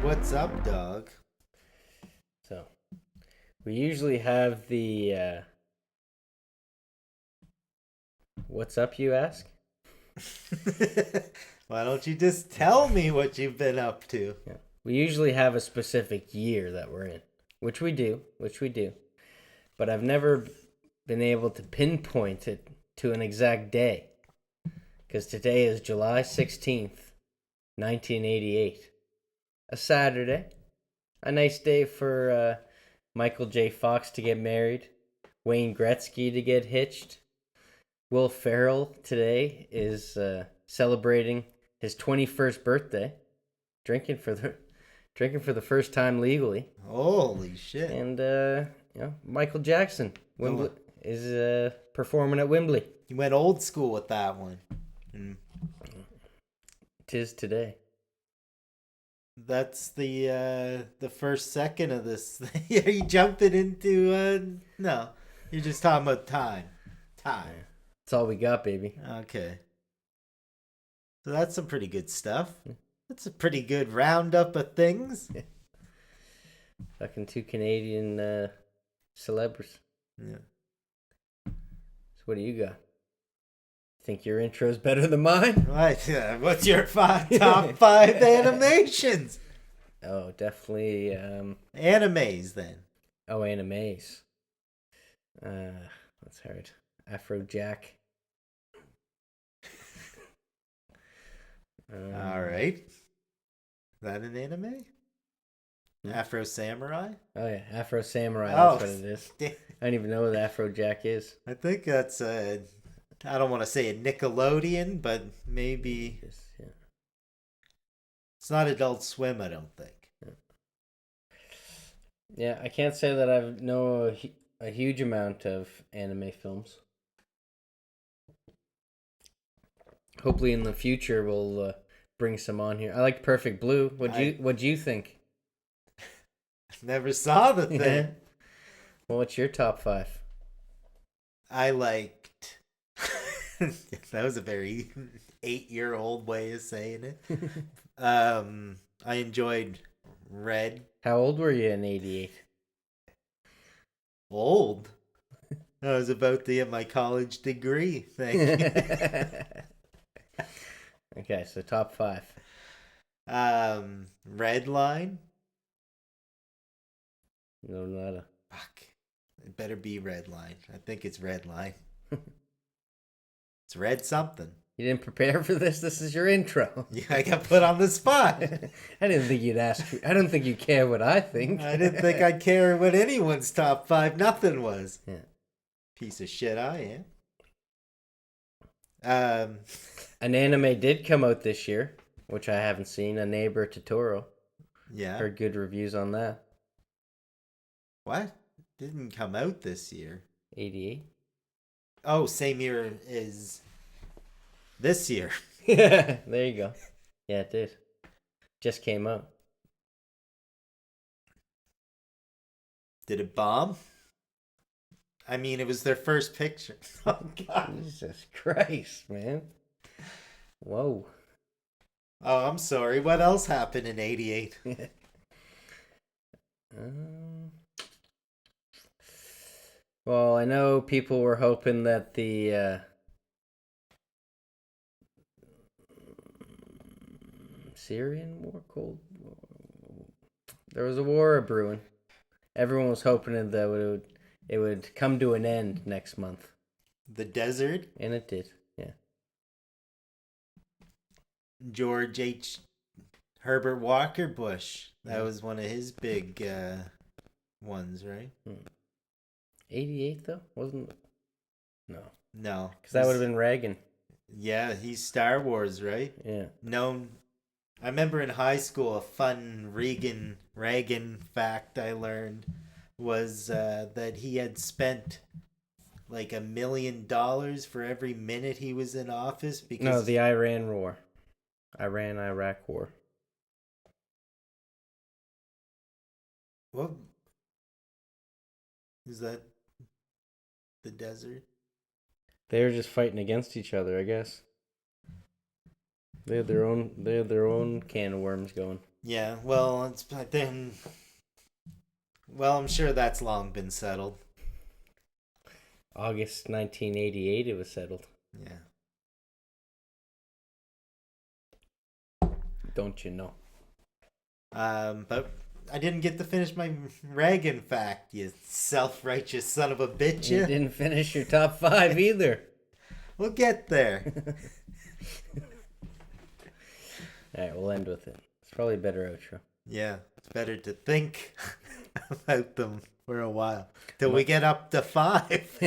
What's up, dog? So we usually have the what's up, you ask? Why don't you just tell me what you've been up to? Yeah. We usually have a specific year that we're in, which we do. But I've never been able to pinpoint it to an exact day. Because today is July 16th, 1988. A Saturday. A nice day for Michael J. Fox to get married, Wayne Gretzky to get hitched. Will Ferrell today is celebrating his 21st birthday, drinking for the drinking for the first time legally, Holy shit. and Michael Jackson Oh, is performing at Wembley. you went old school with that one. Mm. Tis today. That's the first second of this. Are you jumping into no. You're just talking about time. Time. Yeah. That's all we got, baby. Okay. So that's some pretty good stuff. That's a pretty good roundup of things. Fucking two Canadian celebs. Yeah. So what do you got? Think your intro's better than mine? Right. What's your top five animations? Oh, definitely. Animes then. Oh, animes. That's hard. Afrojack. All right. Is that an anime? Afro Samurai? Oh yeah, Afro Samurai. Oh, That's what it is. I don't even know what Afrojack is. I think that's a. I don't want to say a Nickelodeon, but maybe Yeah. it's not Adult Swim. I don't think. Yeah, I can't say that I know a huge amount of anime films. Hopefully, in the future, we'll bring some on here. I like Perfect Blue. What'd you think? Never saw the thing. Yeah. Well, what's your top five? I liked. That was a very 8-year-old way of saying it. I enjoyed Red. How old were you in '88? Old. I was about to get my college degree. Thank you. Okay, so top five. Red Line. No, nada. Fuck. It better be Red Line. I think it's Red Line. It's red something. You didn't prepare for this. This is your intro. Yeah, I got put on the spot. I didn't think you'd ask. I don't think you care what I think. I didn't think I'd care what anyone's top five nothing was. Yeah. Piece of shit I am. An anime did come out this year, which I haven't seen. A Neighbor Totoro. Yeah. Heard good reviews on that. What? Didn't come out this year. 88. Oh, same year as this year. There you go. Yeah, it did. Just came out. Did it bomb? I mean, it was their first picture. Oh, God. Jesus Christ, man. Whoa. Oh, I'm sorry. What else happened in 88? Well, I know people were hoping that the Syrian War, Cold War, there was a war brewing. Everyone was hoping that it would come to an end next month, The Desert. and it did. Yeah. George H. Herbert Walker Bush. That was one of his big ones, right? 88 though, wasn't it? No, No. because that would have been Reagan. Yeah, he's Star Wars, right? Yeah. Known. I remember in high school a fun Reagan fact I learned was that he had spent like $1 million for every minute he was in office because No, the Iraq War. What is that? The desert? They were just fighting against each other, I guess. They had their own can of worms going. Yeah, well, it's but then. Well, I'm sure that's long been settled. August 1988, it was settled. Yeah. Don't you know? But I didn't get to finish my Reagan fact, you self-righteous son of a bitch. You didn't finish your top 5 either. We'll get there. Alright, we'll end with it. It's probably a better outro. Yeah, it's better to think about them for a while till we get up to 5.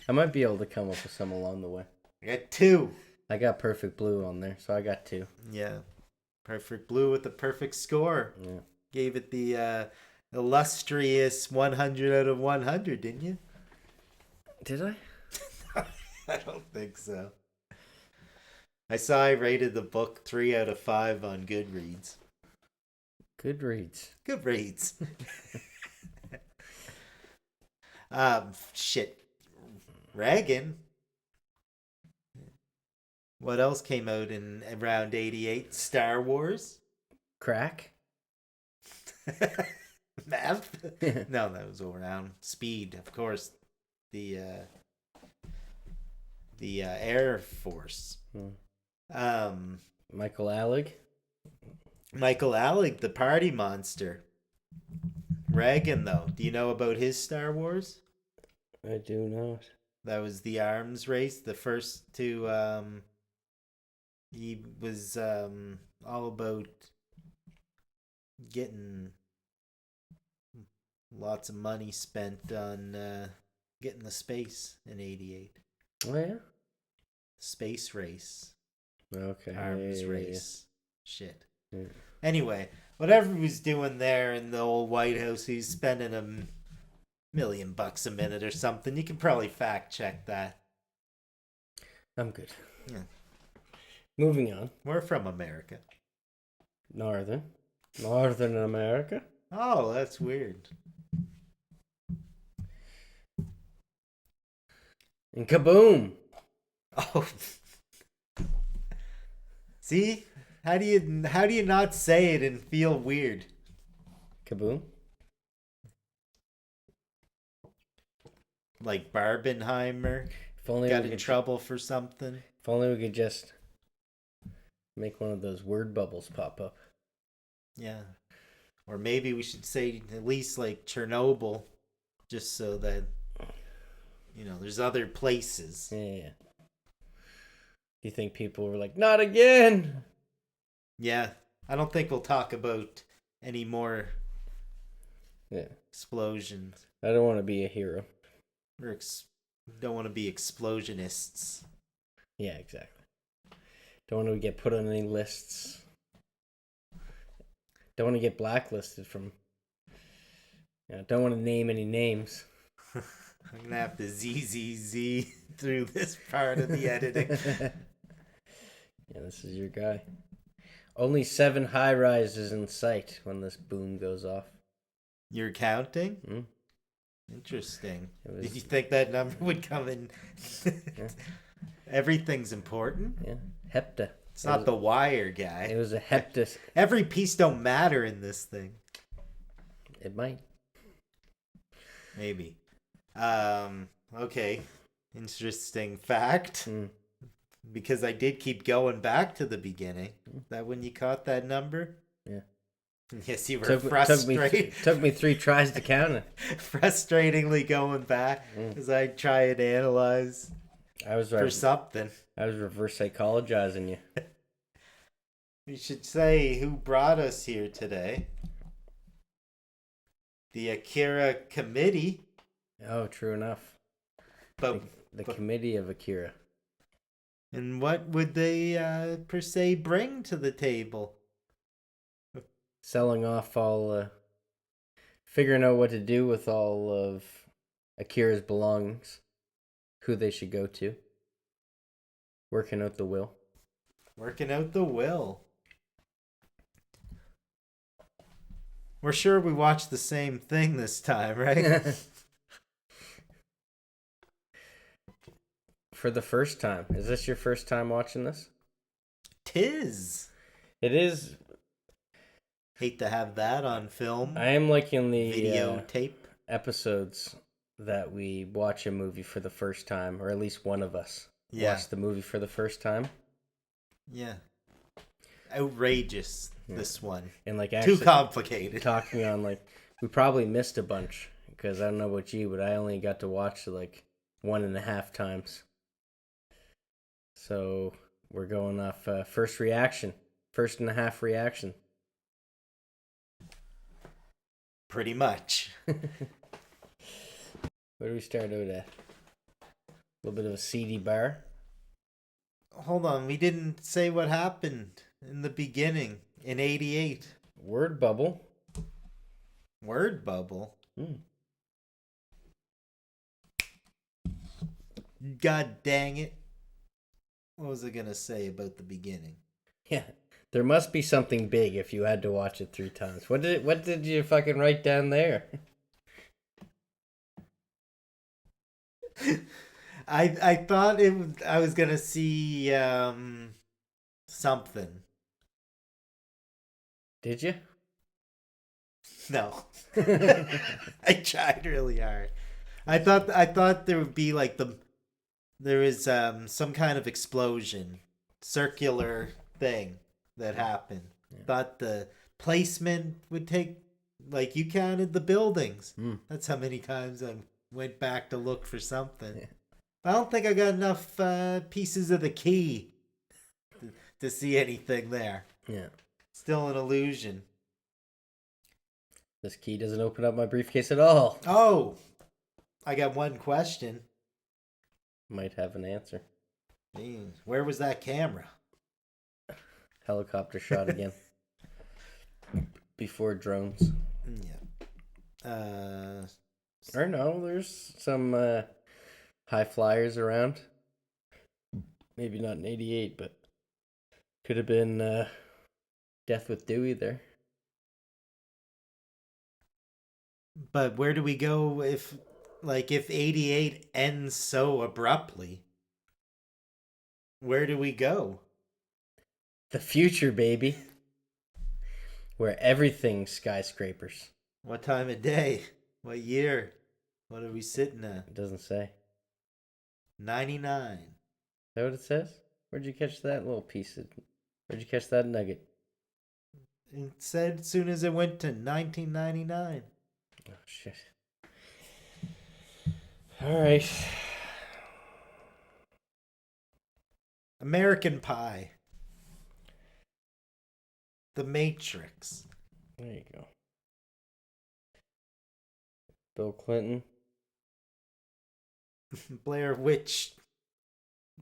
I might be able to come up with some along the way. I got 2. I got Perfect Blue on there, so I got 2. Yeah, Perfect Blue with the perfect score. Yeah. Gave it the illustrious 100 out of 100, didn't you? Did I? I don't think so. I saw I rated the book 3 out of 5 on Goodreads. Goodreads. Goodreads. Shit. Reagan. What else came out in around 88? Star Wars? Crack? Math? No, that was around Speed, of course. The Air Force. Michael Alec? Michael Alec, the party monster. Reagan, though. Do you know about his Star Wars? I do not. That was the arms race. The first two, he was all about getting lots of money spent on getting the space in 88. Oh, yeah? Space race. Okay. Arms Yeah. race. Shit. Yeah. Anyway, whatever he was doing there in the old White House, he's spending $1 million a minute or something. You can probably fact check that. I'm good. Yeah. Moving on. We're from America. Northern America. Oh, that's weird. And kaboom! Oh. See? How do you not say it and feel weird? Kaboom? Like Barbenheimer If only got we in could, trouble for something. If only we could just make one of those word bubbles pop up. Yeah. Or maybe we should say at least like Chernobyl, just so that, there's other places. Yeah. You think people were like, not again? Yeah. I don't think we'll talk about any more explosions. I don't want to be a hero. Or don't want to be explosionists. Yeah, exactly. Don't want to get put on any lists. Don't want to get blacklisted from... don't want to name any names. I'm going to have to ZZZ through this part of the editing. Yeah, this is your guy. Only 7 high rises in sight when this boom goes off. You're counting? Mm. Interesting. Was... Did you think that number would come in? Yeah. Everything's important? Yeah. Hepta. It's not the wire guy. It was a hepta. Every piece don't matter in this thing. It might. Maybe. Okay. Interesting fact. Mm. Because I did keep going back to the beginning. That when you caught that number? Yeah. Yes, you were frustrated. Took me 3 tries to count it. Frustratingly going back as I try and analyze for something. I was reverse psychologizing you. We should say who brought us here today. The Akira Committee. Oh, true enough. But the Committee of Akira. And what would they per se bring to the table? Selling off all, figuring out what to do with all of Akira's belongings, who they should go to, working out the will. Working out the will. We're sure we watched the same thing this time, right? For the first time. Is this your first time watching this? 'Tis. It is. Hate to have that on film. I am liking the videotape episodes that we watch a movie for the first time, or at least one of us watch the movie for the first time. Yeah. Outrageous, this one. And like too complicated. Talking on we probably missed a bunch because I don't know about you, but I only got to watch it 1.5 times. So we're going off first and a half reaction. Pretty much. Where do we start out at? A little bit of a seedy bar. Hold on, we didn't say what happened in the beginning in 88. Word bubble. Word bubble? God dang it. What was I going to say about the beginning? Yeah. There must be something big if you had to watch it 3 times. What did you fucking write down there? I thought I was gonna see something. Did you? No. I tried really hard. I thought there would be there is some kind of explosion, circular thing that happened. Yeah. Thought the placement would take, you counted the buildings. That's how many times I went back to look for something. Yeah. I don't think I got enough pieces of the key to see anything there. Yeah. Still an illusion. This key doesn't open up my briefcase at all. Oh, I got one question. Might have an answer. Where was that camera? Helicopter shot again. Before drones. Yeah. Or no, there's some high flyers around. Maybe not in 88, but could have been Death with Dewey there. But where do we go if 88 ends so abruptly? Where do we go? The future, baby. Where everything's skyscrapers. What time of day? What year? What are we sitting at? It doesn't say. 99. Is that what it says? Where'd you catch that little piece? Where'd you catch that nugget? It said as soon as it went to 1999. Oh, shit. All right. American Pie. The Matrix. There you go. Bill Clinton. Blair Witch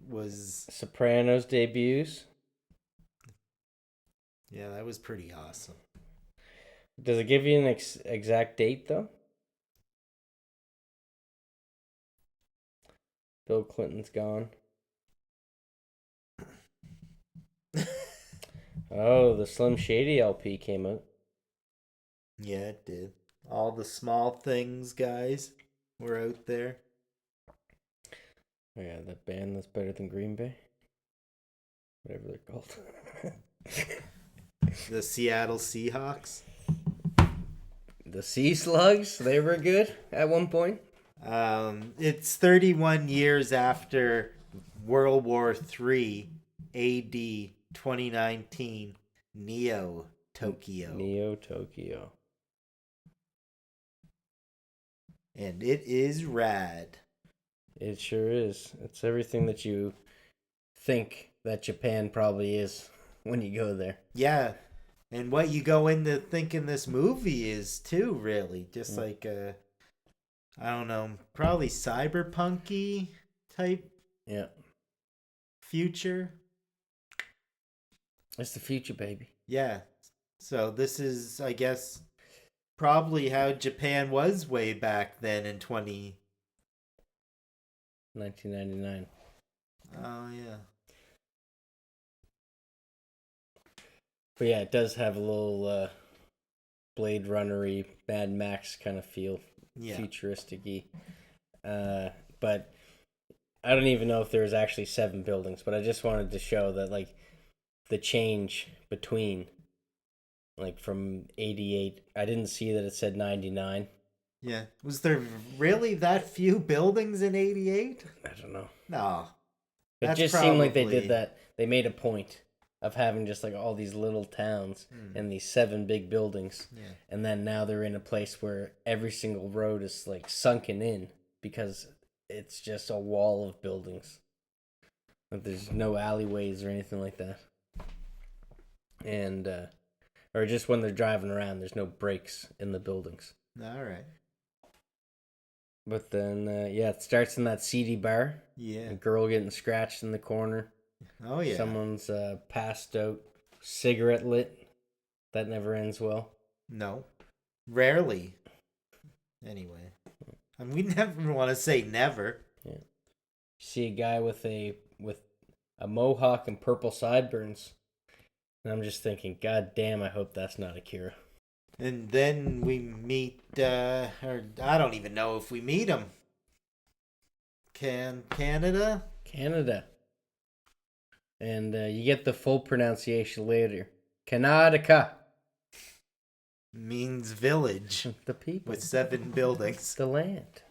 was... Sopranos debuts. Yeah, that was pretty awesome. Does it give you an exact date, though? Bill Clinton's gone. Oh, the Slim Shady LP came out. Yeah, it did. All the small things, guys, were out there. Oh, yeah, that band that's better than Green Bay. Whatever they're called. The Seattle Seahawks. The Sea Slugs, they were good at one point. It's 31 years after World War III, AD 2019, Neo Tokyo. Neo Tokyo. And it is rad. It sure is. It's everything that you think that Japan probably is when you go there. Yeah. And what you go into thinking this movie is too, really. Just I don't know, probably cyberpunky type future. It's the future, baby. Yeah. So this is, I guess, probably how Japan was way back then in 1999. Oh, yeah. But yeah, it does have a little Blade Runner-y, Mad Max kind of feel. Yeah. Futuristic-y. But I don't even know if there's actually 7 buildings, but I just wanted to show that, the change between, like, from 88. I didn't see that it said 99. Yeah. Was there really that few buildings in 88? I don't know. No. It That's just seemed like they did probably... that. They made a point of having just like all these little towns and these 7 big buildings. Yeah. And then now they're in a place where every single road is like sunken in because it's just a wall of buildings. Like there's no alleyways or anything like that. And or just when they're driving around, there's no breaks in the buildings. All right. But then, yeah, it starts in that seedy bar. Yeah. A girl getting scratched in the corner. Oh, yeah. Someone's passed out. Cigarette lit. That never ends well. No. Rarely. Anyway. I mean, we never want to say never. Yeah. See a guy with a mohawk and purple sideburns. And I'm just thinking, God damn, I hope that's not Akira. And then we meet, or I don't even know if we meet him. Canada? Canada. And you get the full pronunciation later. Kanadaka. Means village. The people. With 7 buildings. The land.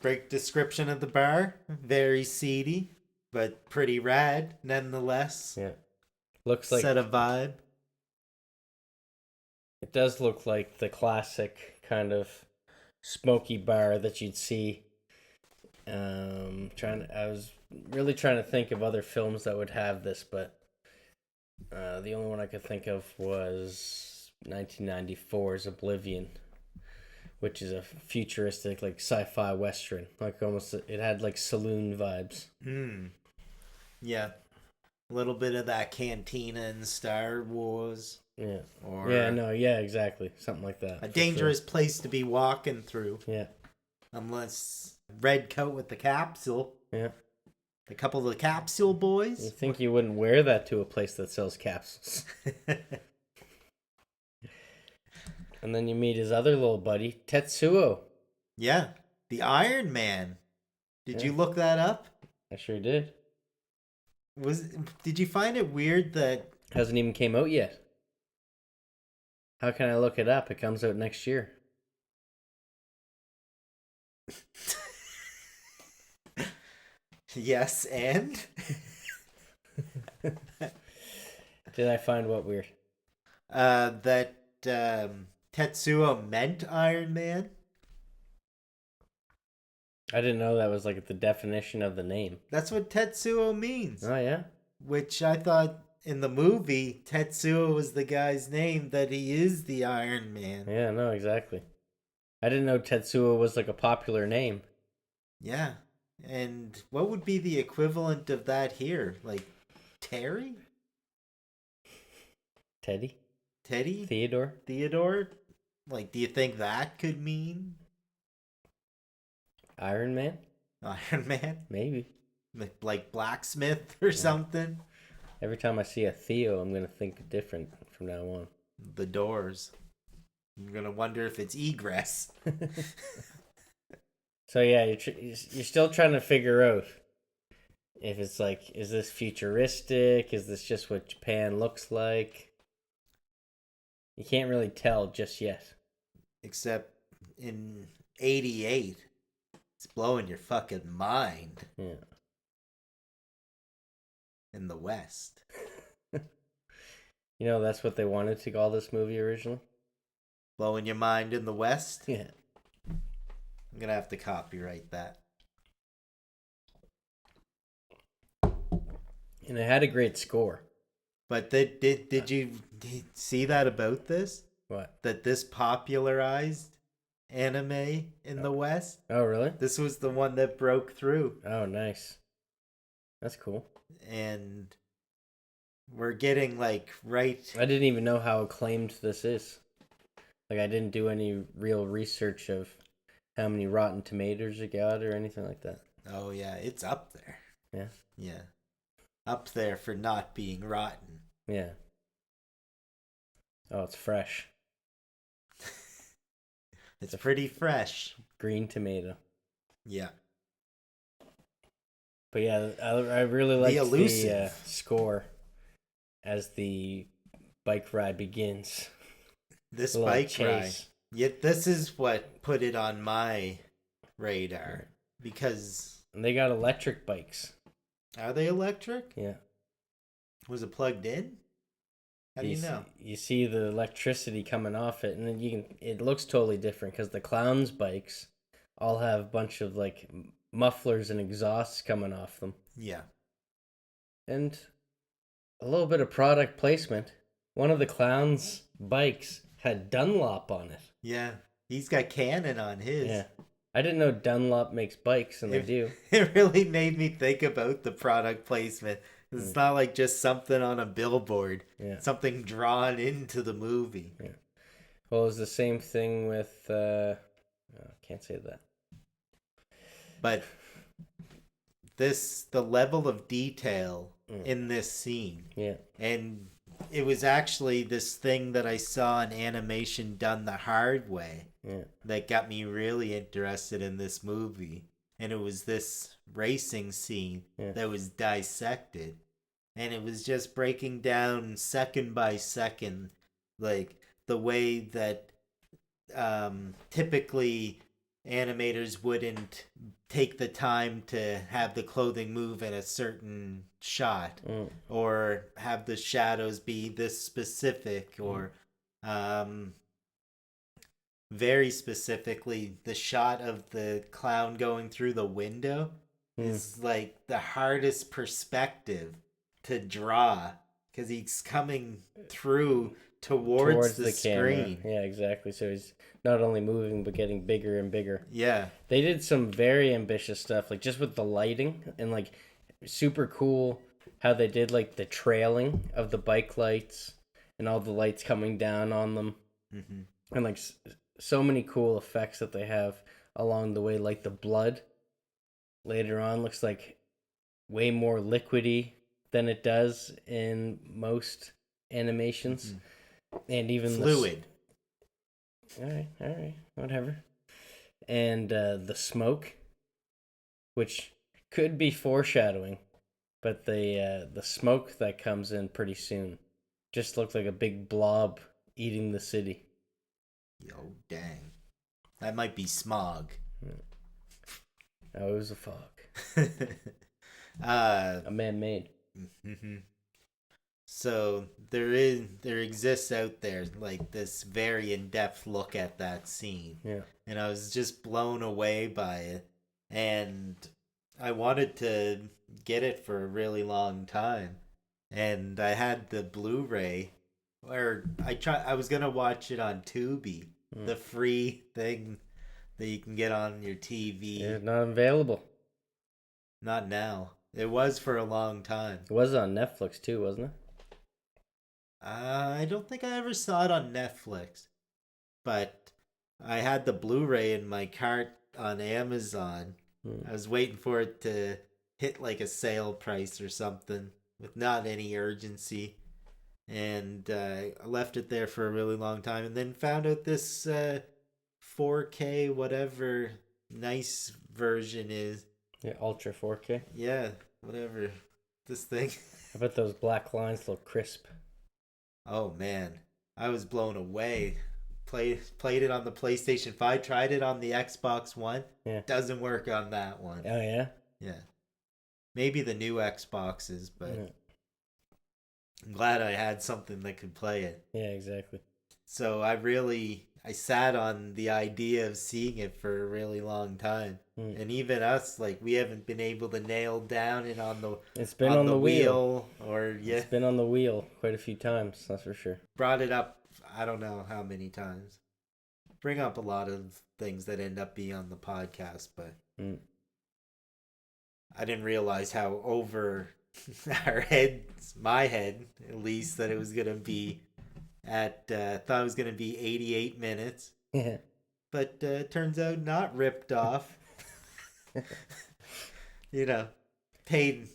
Great description of the bar. Very seedy, but pretty rad nonetheless. Yeah. Looks like... Set a vibe. It does look like the classic kind of smoky bar that you'd see. I was really trying to think of other films that would have this, but the only one I could think of was 1994's Oblivion, which is a futuristic, like, sci-fi western. Like, almost, it had, like, saloon vibes. Yeah. A little bit of that cantina in Star Wars. Yeah. Or yeah, exactly. Something like that. A dangerous place to be walking through. Yeah. Unless red coat with the capsule. Yeah. A couple of the capsule boys. You think you wouldn't wear that to a place that sells capsules. And then you meet his other little buddy, Tetsuo. Yeah. The Iron Man. Did you look that up? I sure did. Did you find it weird that... Hasn't even came out yet. How can I look it up? It comes out next year. Yes, and? Did I find what weird? That Tetsuo meant Iron Man. I didn't know that was like the definition of the name. That's what Tetsuo means. Oh, yeah? Which I thought in the movie, Tetsuo was the guy's name, that he is the Iron Man. Yeah, no, exactly. I didn't know Tetsuo was like a popular name. Yeah. And what would be the equivalent of that here? Like, Terry? Teddy? Teddy? Theodore? Like, do you think that could mean Iron Man? Iron Man? Maybe. Like blacksmith or something? Every time I see a Theo, I'm going to think different from now on. The Doors. I'm going to wonder if it's egress. So yeah, you're still trying to figure out if it's like, is this futuristic? Is this just what Japan looks like? You can't really tell just yet. Except in 88, it's blowing your fucking mind. Yeah. In the West. You know, that's what they wanted to call this movie originally. Blowing your mind in the West? Yeah. I'm going to have to copyright that. And it had a great score. But did you see that about this? What? That this popularized anime in the West? Oh, really? This was the one that broke through. Oh, nice. That's cool. And we're getting like right... I didn't even know how acclaimed this is. Like, I didn't do any real research of how many Rotten Tomatoes it got or anything like that. Oh, yeah. It's up there. Yeah? Yeah. Up there for not being rotten. Yeah. Oh, it's fresh. It's pretty fresh. Green tomato. Yeah. But yeah, I really like the score. as the bike ride begins. This A little bike ride. chase. Yet this is what put it on my radar. Because And they got electric bikes. are they electric? Yeah. Was it plugged in? How do you know? You see the electricity coming off it, and then it looks totally different because the clowns' bikes all have a bunch of like mufflers and exhausts coming off them. Yeah. And a little bit of product placement. One of the clowns' bikes had Dunlop on it. Yeah. He's got Canon on his. Yeah. I didn't know Dunlop makes bikes, and they do. It really made me think about the product placement. It's not like just something on a billboard. Yeah. Something drawn into the movie. Yeah. Well, it was the same thing with... I can't say that. But the level of detail in this scene. Yeah. And it was actually this thing that I saw in animation done the hard way. Yeah. That got me really interested in this movie. And it was this racing scene that was dissected. And it was just breaking down second by second, like the way that typically animators wouldn't take the time to have the clothing move in a certain shot or have the shadows be this specific or very specifically the shot of the clown going through the window is like the hardest perspective to draw because he's coming through towards the screen. Camera. Yeah, exactly. So he's not only moving but getting bigger and bigger. Yeah. They did some very ambitious stuff, like just with the lighting and like super cool how they did like the trailing of the bike lights and all the lights coming down on them. Mm-hmm. And like so many cool effects that they have along the way, like the blood later on looks like way more liquidy than it does in most animations. And even fluid. All right, whatever. And the smoke, which could be foreshadowing, but the smoke that comes in pretty soon just looked like a big blob eating the city. Oh, dang. That might be smog. Oh, it was a fog. A man-made. Mm-hmm. So there exists out there like this very in-depth look at that scene. Yeah. And I was just blown away by it. And I wanted to get it for a really long time. And I had the Blu-ray or I was going to watch it on Tubi, the free thing that you can get on your TV. It's not available. Not now. It was for a long time. It was on Netflix too, wasn't it? I don't think I ever saw it on Netflix, but I had the Blu-ray in my cart on Amazon. I was waiting for it to hit like a sale price or something with not any urgency, and I left it there for a really long time, and then found out this 4K whatever nice version is. Yeah, Ultra 4K. Yeah, whatever this thing. I bet those black lines look crisp. Oh man, I was blown away. Played it on the PlayStation 5, tried it on the Xbox One. Yeah. Doesn't work on that one. Oh yeah? Yeah. Maybe the new Xboxes, but Yeah. I'm glad I had something that could play it. Yeah, exactly. So I sat on the idea of seeing it for a really long time. And even us, like, we haven't been able to nail down it on the It's been on the wheel. Or It's been on the wheel quite a few times, that's for sure. Brought it up I don't know how many times. Bring up a lot of things that end up being on the podcast, but I didn't realize how over our heads, my head at least, that it was going to be at, thought it was going to be 88 minutes. Yeah. But turns out not ripped off. You know, paid,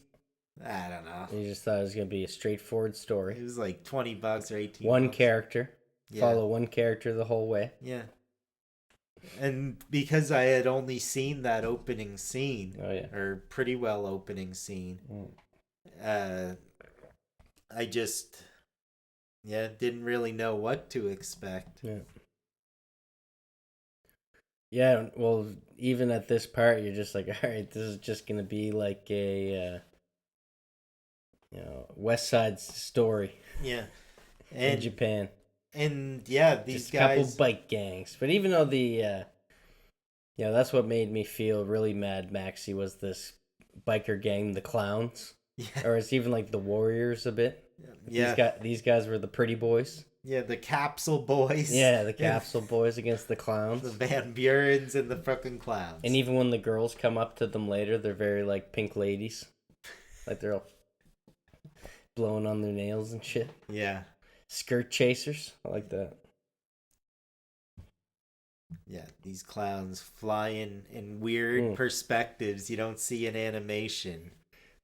I don't know. You just thought it was going to be a straightforward story. It was like $20 or $18. One character. Yeah. Follow one character the whole way. Yeah. And because I had only seen that opening scene, Oh yeah, or pretty well opening scene, I just, didn't really know what to expect. Yeah. Yeah, well, even at this part, you're just like, all right, this is just gonna be like a, West Side Story Yeah, in and Japan. these Just a couple guys. bike gangs. But even though that's what made me feel really Mad Maxy was this biker gang, the clowns, Yeah, or it's even like the Warriors a bit. yeah, These guys were the pretty boys. yeah. The Capsule Boys. Yeah, the and Capsule Boys against the the clowns. Van Burens and the fucking clowns. And even when the girls come up to them later, they're very like pink ladies. Like they're all blowing on their nails and shit. Yeah, Skirt chasers. I like that. yeah. These clowns flying in weird perspectives you don't see in animation.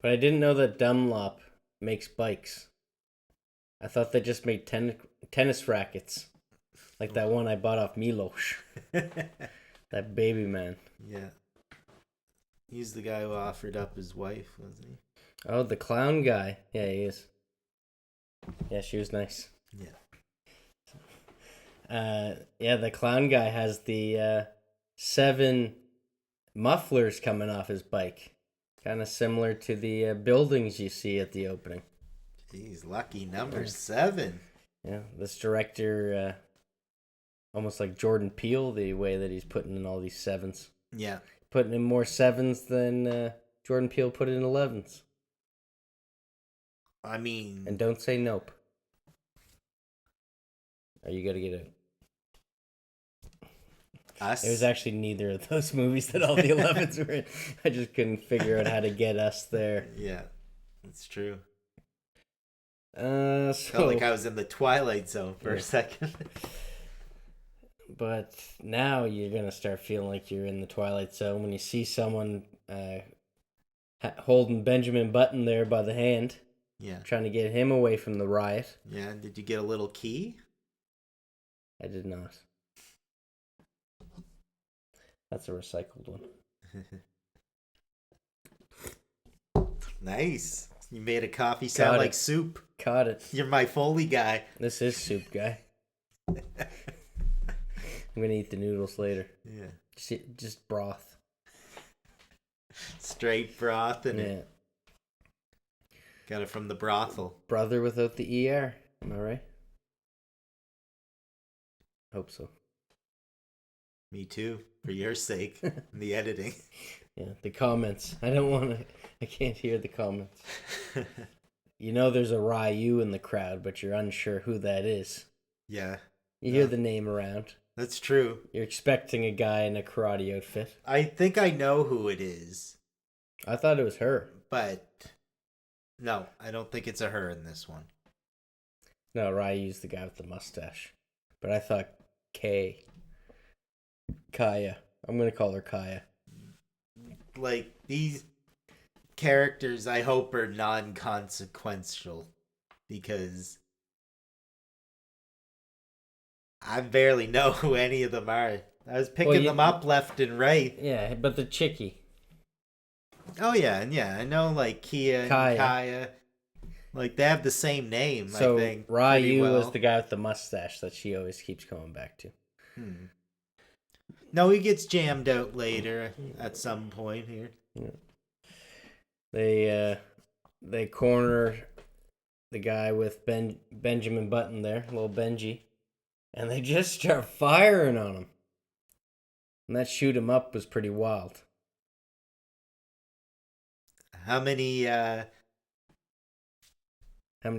But I didn't know that Dunlop makes bikes. I thought they just made tennis rackets. Like that one I bought off Milos. That baby man. Yeah. He's the guy who offered up his wife, wasn't he? Oh, the clown guy. Yeah, he is. Yeah, she was nice. Yeah. The clown guy has the 7 mufflers coming off his bike. Kind of similar to the buildings you see at the opening. Jeez, lucky number 7. Yeah, this director, almost like Jordan Peele, the way that he's putting in all these 7s. Yeah. Putting in more 7s than Jordan Peele put in 11s. I mean... And don't say nope. Or you gotta get it. Us? It was actually neither of those movies that all the 11s were in. I just couldn't figure out how to get us there. Yeah, that's true. Felt like I was in the Twilight Zone for a second. But now you're gonna start feeling like you're in the Twilight Zone when you see someone holding Benjamin Button there by the hand. Yeah. Trying to get him away from the riot. Yeah, did you get a little key? I did not. That's a recycled one. Nice. You made a coffee sound like soup. Caught it. You're my Foley guy. This is soup, guy. I'm gonna eat the noodles later. Yeah. Just broth. Straight broth and Yeah. Got it from the brothel. Brother without the ER. Am I right? Hope so. Me too. For your sake. The editing. Yeah, the comments. I can't hear the comments. You know there's a Ryu in the crowd, but you're unsure who that is. Yeah. You hear the name around. That's true. You're expecting a guy in a karate outfit. I think I know who it is. I thought it was her. But no, I don't think it's a her in this one. No, Ryu's the guy with the mustache. But I thought Kaya. I'm going to call her Kaya. Like, these characters, I hope, are non-consequential. Because I barely know who any of them are. I was picking them up left and right. Yeah, but the chickie. Oh, yeah, and I know, like, Kia and Kaya. Like, they have the same name, I think. Ryu was the guy with the mustache that she always keeps coming back to. No, he gets jammed out later at some point here. Yeah. They corner the guy with Benjamin Button there, little Benji, and they just start firing on him. And that shoot him up was pretty wild. How many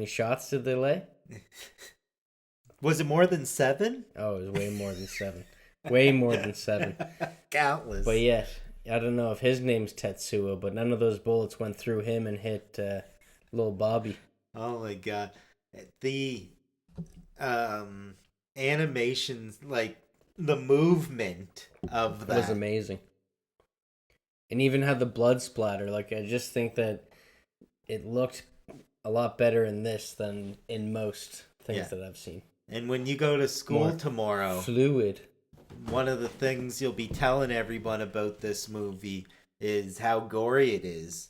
shots did they lay? Was it more than 7? Oh, it was way more than 7. Way more than 7. Countless. But yet, I don't know if his name's Tetsuo, but none of those bullets went through him and hit little Bobby. Oh my god. The animations, like the movement of that was amazing. And even had the blood splatter. Like, I just think that it looked a lot better in this than in most things that I've seen. And when you go to school tomorrow, fluid. One of the things you'll be telling everyone about this movie is how gory it is.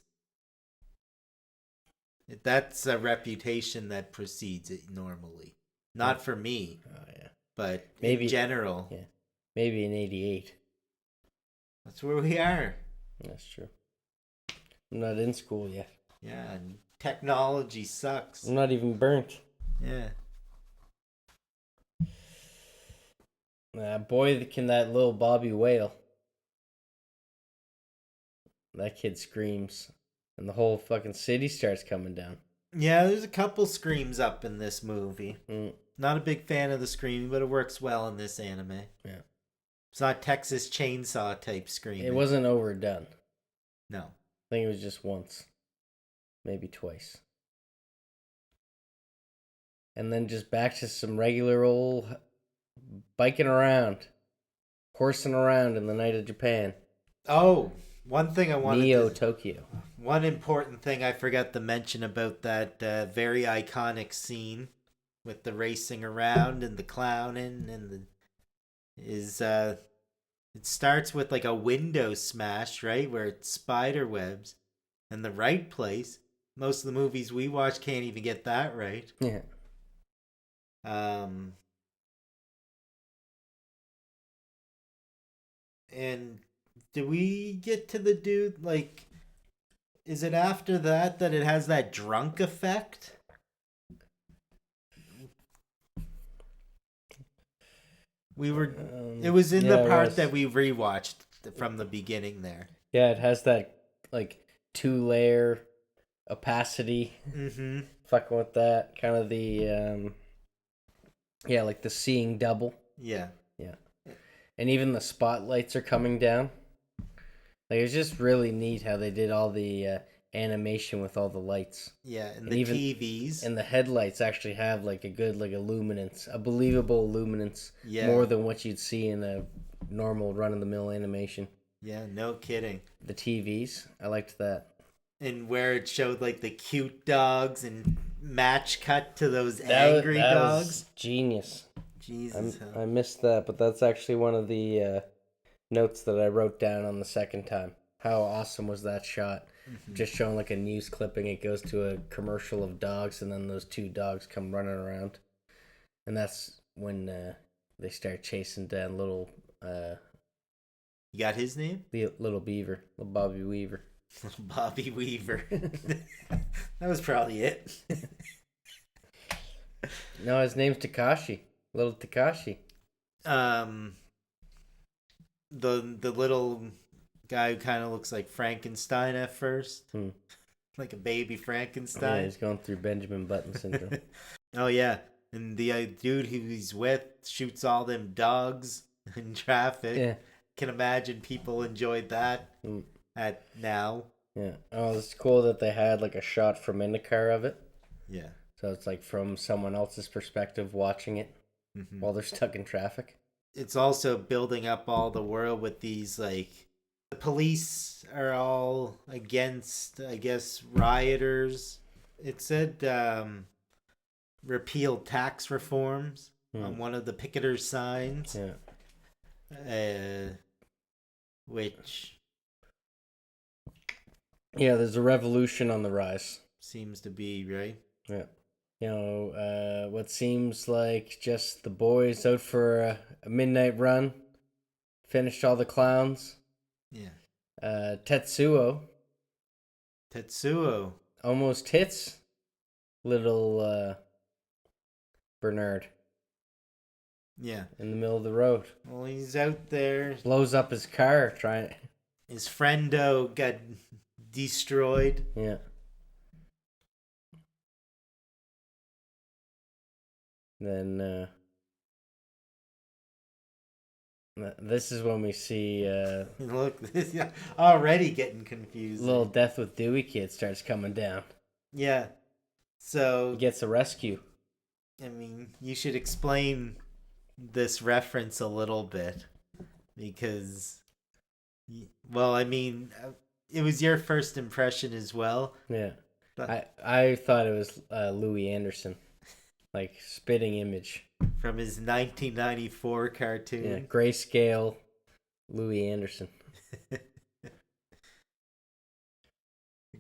That's a reputation that precedes it normally. Not for me, Oh yeah. but Maybe in general. Yeah. Maybe in 88. That's where we are. That's true. I'm not in school yet. Yeah, and technology sucks. I'm not even burnt. Yeah. Boy, can that little Bobby wail. That kid screams. And the whole fucking city starts coming down. Yeah, there's a couple screams up in this movie. Mm. Not a big fan of the screaming, but it works well in this anime. Yeah. It's not Texas Chainsaw type screaming. It wasn't overdone. No. I think it was just once. Maybe twice. And then just back to some regular old biking around. Horsing around in the night of Japan. Oh, one thing I wanted Neo Tokyo. One important thing I forgot to mention about that very iconic scene with the racing around and the clowning and it starts with like a window smash, right, where it's spider webs, and the right place. Most of the movies we watch can't even get that right. Yeah. And do we get to the dude, like, is it after that it has that drunk effect? It was in the part that we rewatched from the beginning there. Yeah, it has that like 2-layer opacity. Mm-hmm. Fucking with that. Kind of the like the seeing double. Yeah. Yeah. And even the spotlights are coming down. Like, it's just really neat how they did all the animation with all the lights. Yeah, and the TVs. And the headlights actually have like a good like illuminance, a believable illuminance. Yeah. More than what you'd see in a normal run-of-the-mill animation. Yeah, no kidding. The TVs, I liked that. And where it showed like the cute dogs and match cut to those angry dogs. Was genius. Jesus. I missed that, but that's actually one of the notes that I wrote down on the second time. How awesome was that shot? Mm-hmm. Just showing like a news clipping. It goes to a commercial of dogs, and then those two dogs come running around. And that's when they start chasing down little... you got his name? The little beaver. Little Bobby Weaver. Bobby Weaver. That was probably it. No, his name's Takashi. Little Takashi. The little guy who kind of looks like Frankenstein at first. Like a baby Frankenstein. Yeah, he's going through Benjamin Button syndrome. Oh, yeah. And the dude who he's with shoots all them dogs in traffic. Yeah. Can imagine people enjoyed that at now. Yeah. Oh, it's cool that they had like a shot from in the car of it. Yeah. So it's like from someone else's perspective watching it while they're stuck in traffic. It's also building up all the world with these, like, the police are all against, I guess, rioters. It said repeal tax reforms on one of the picketers' signs. Yeah. Which... yeah, there's a revolution on the rise. Seems to be, right? Yeah. You know, what seems like just the boys out for a midnight run. Finished all the clowns. Yeah. Tetsuo almost hits little Bernard. Yeah. In the middle of the road. Well, he's out there. Blows up his car trying. His friendo got destroyed. Yeah. Then this is when we see look, this already getting confused. Little Death with Dewey kid starts coming down. Yeah. So he gets a rescue. I mean, you should explain this reference a little bit because well, I mean, it was your first impression as well. Yeah. But I thought it was Louis Anderson. Like spitting image from his 1994 cartoon. Yeah, grayscale Louis Anderson.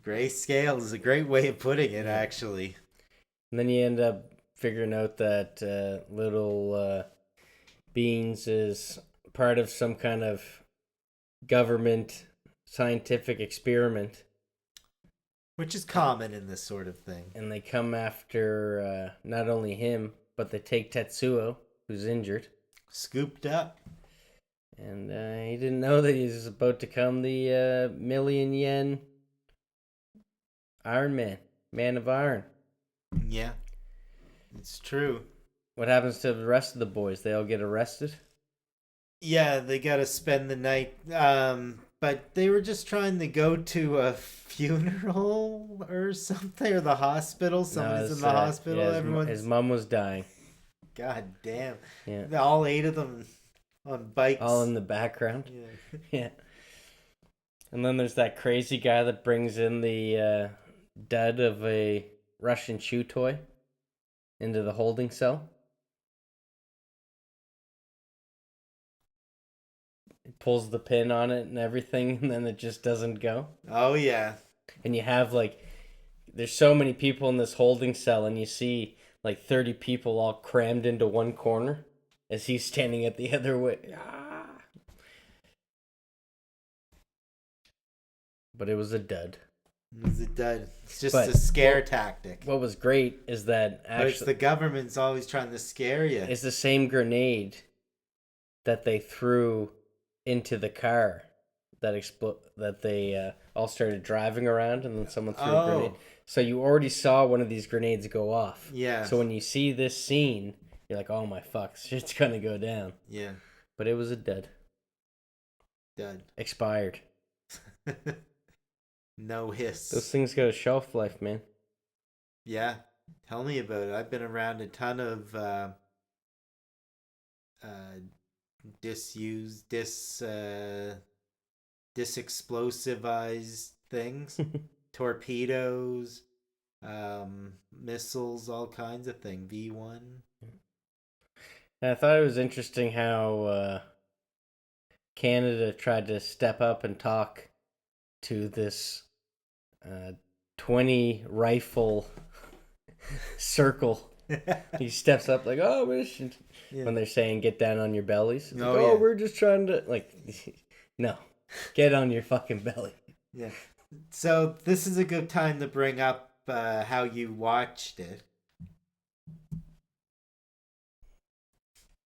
Grayscale is a great way of putting it, actually. And then you end up figuring out that little Beans is part of some kind of government scientific experiment. Which is common in this sort of thing. And they come after not only him, but they take Tetsuo, who's injured. Scooped up. And he didn't know that he was about to become the million yen Iron Man, Man of Iron. Yeah, it's true. What happens to the rest of the boys? They all get arrested? Yeah, they gotta spend the night. But they were just trying to go to a funeral or something, or the hospital. Somebody's in the hospital. Yeah, Everyone's. his mom was dying. God damn. Yeah. All 8 of them on bikes. All in the background. Yeah. Yeah. And then there's that crazy guy that brings in the dud of a Russian chew toy into the holding cell. It pulls the pin on it and everything, and then it just doesn't go. Oh, yeah. And you have, like, there's so many people in this holding cell, and you see, like, 30 people all crammed into one corner as he's standing at the other way. Ah. But it was a dud. It was a dud. It's just But a scare tactic. What was great is that But it's actually the government's always trying to scare you. it's the same grenade that they threw into the car that they all started driving around, and then someone threw a grenade. So you already saw one of these grenades go off. Yeah. So when you see this scene, you're like, oh my fuck, shit's gonna go down. Yeah. But it was a dud. Dud. Expired. No hiss. Those things got a shelf life, man. Yeah. Tell me about it. I've been around a ton of disexplosivized things. Torpedoes, missiles, all kinds of things. V1. And I thought it was interesting how Canada tried to step up and talk to this 20 rifle circle. He steps up like, oh, when they're saying get down on your bellies. It's like, we're just trying to, like, no, get on your fucking belly. Yeah. So this is a good time to bring up how you watched it.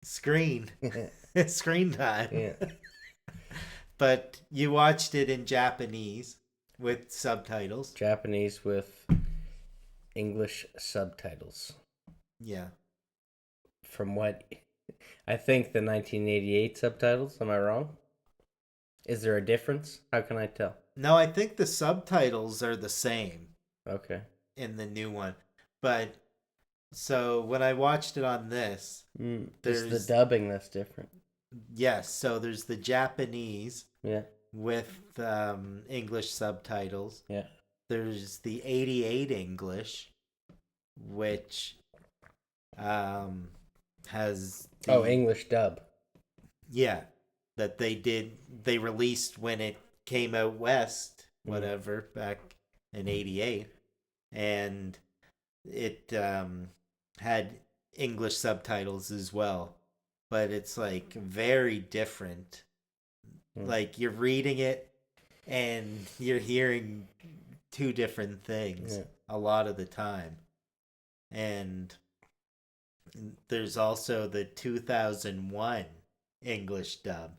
Screen time. Yeah. But you watched it in Japanese with subtitles. Japanese with English subtitles. Yeah. From what I think the 1988 subtitles, am I wrong? Is there a difference? How can I tell? No, I think the subtitles are the same. Okay. In the new one. But so when I watched it on this, there's the dubbing that's different. Yes, so there's the Japanese. Yeah. With English subtitles. Yeah. There's the 88 English, which has English dub. Yeah, that they released when it came out west, whatever, back in 88, and it had English subtitles as well, but it's like very different. Like you're reading it and you're hearing two different things a lot of the time. And there's also the 2001 English dub,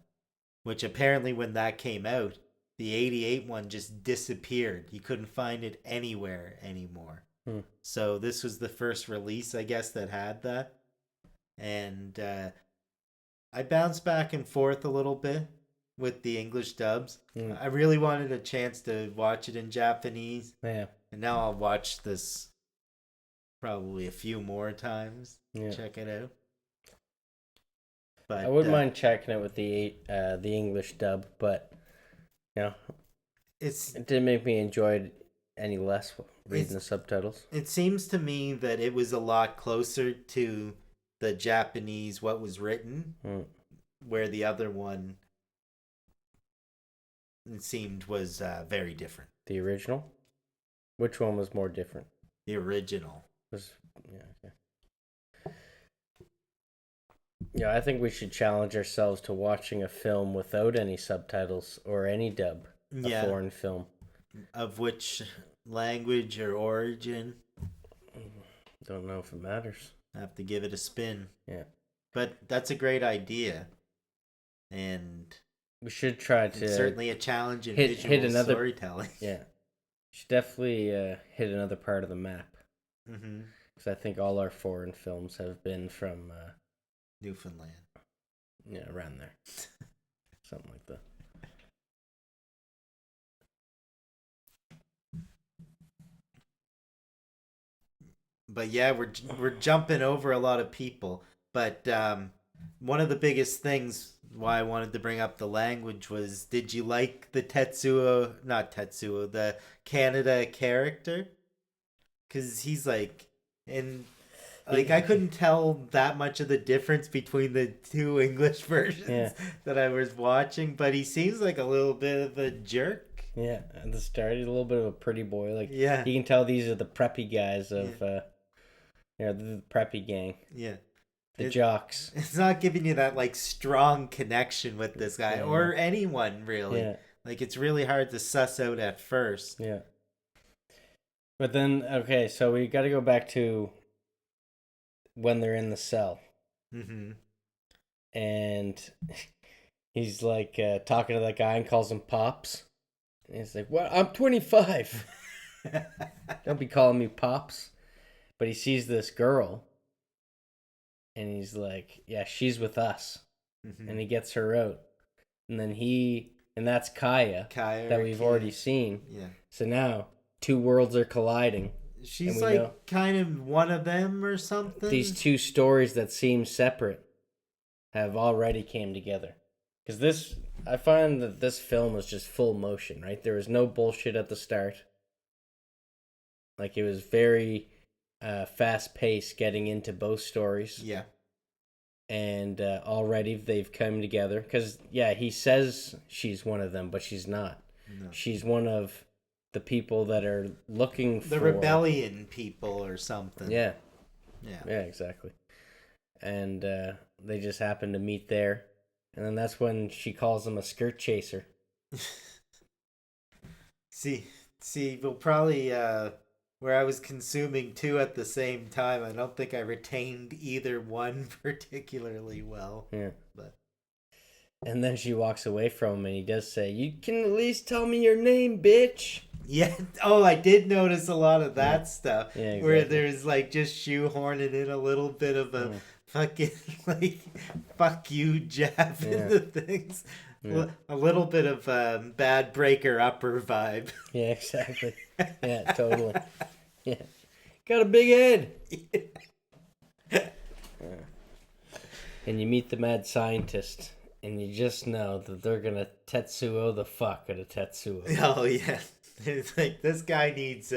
which apparently when that came out, the 88 one just disappeared. You couldn't find it anywhere anymore. So this was the first release, I guess, that had that. And I bounced back and forth a little bit with the English dubs. I really wanted a chance to watch it in Japanese. Yeah. And now I'll watch this probably a few more times. Check it out. But I wouldn't mind checking it with the English dub, but it didn't make me enjoy it any less reading the subtitles. It seems to me that it was a lot closer to the Japanese what was written, where the other one it seemed was very different. The original? Which one was more different? The original. Yeah, okay. Yeah, I think we should challenge ourselves to watching a film without any subtitles or any dub. A Yeah. foreign film. Of which language or origin? Don't know if it matters. I have to give it a spin. Yeah. But that's a great idea. And we should try it's to certainly a challenge in hit visual another storytelling. Yeah. Should definitely hit another part of the map. Mm-hmm. Because I think all our foreign films have been from Newfoundland. Yeah, around there. Something like that. But yeah, we're jumping over a lot of people. But one of the biggest things why I wanted to bring up the language was, did you like the the Canada character? Because he's like, and like I couldn't tell that much of the difference between the two English versions that I was watching, but he seems like a little bit of a jerk. Yeah, at the start, he's a little bit of a pretty boy. Like, yeah, you can tell these are the preppy guys of, the preppy gang. Yeah. The jocks. It's not giving you that, like, strong connection with this guy or anyone, really. Yeah. Like, it's really hard to suss out at first. Yeah. But then, okay, so we got to go back to when they're in the cell. Mm-hmm. And he's, like, talking to that guy and calls him Pops. And he's like, what? I'm 25. Don't be calling me Pops. But he sees this girl. And he's like, yeah, she's with us. Mm-hmm. And he gets her out. And then and that's Kaya that we've already seen. Yeah. So now, two worlds are colliding. She's like kind of one of them or something. These two stories that seem separate have already came together. Because I find that this film was just full motion, right? There was no bullshit at the start. Like, it was very fast-paced getting into both stories. Yeah. And already they've come together. Because, yeah, he says she's one of them, but she's not. No. She's one of the people that are looking for... The rebellion people or something. Yeah. Yeah. Yeah, exactly. And they just happen to meet there. And then that's when she calls him a skirt chaser. See, we'll probably... where I was consuming two at the same time, I don't think I retained either one particularly well. Yeah. But. And then she walks away from him, and he does say, "You can at least tell me your name, bitch." Yeah. Oh, I did notice a lot of that stuff. Yeah, exactly. Where there's like just shoehorning in a little bit of a fucking like fuck you jab into things. Yeah. A little bit of bad breaker upper vibe. Yeah, exactly. Yeah, totally. Yeah. Got a big head. Yeah. And you meet the mad scientist, and you just know that they're going to Tetsuo the fuck out of Tetsuo. Oh, yeah. It's like, this guy needs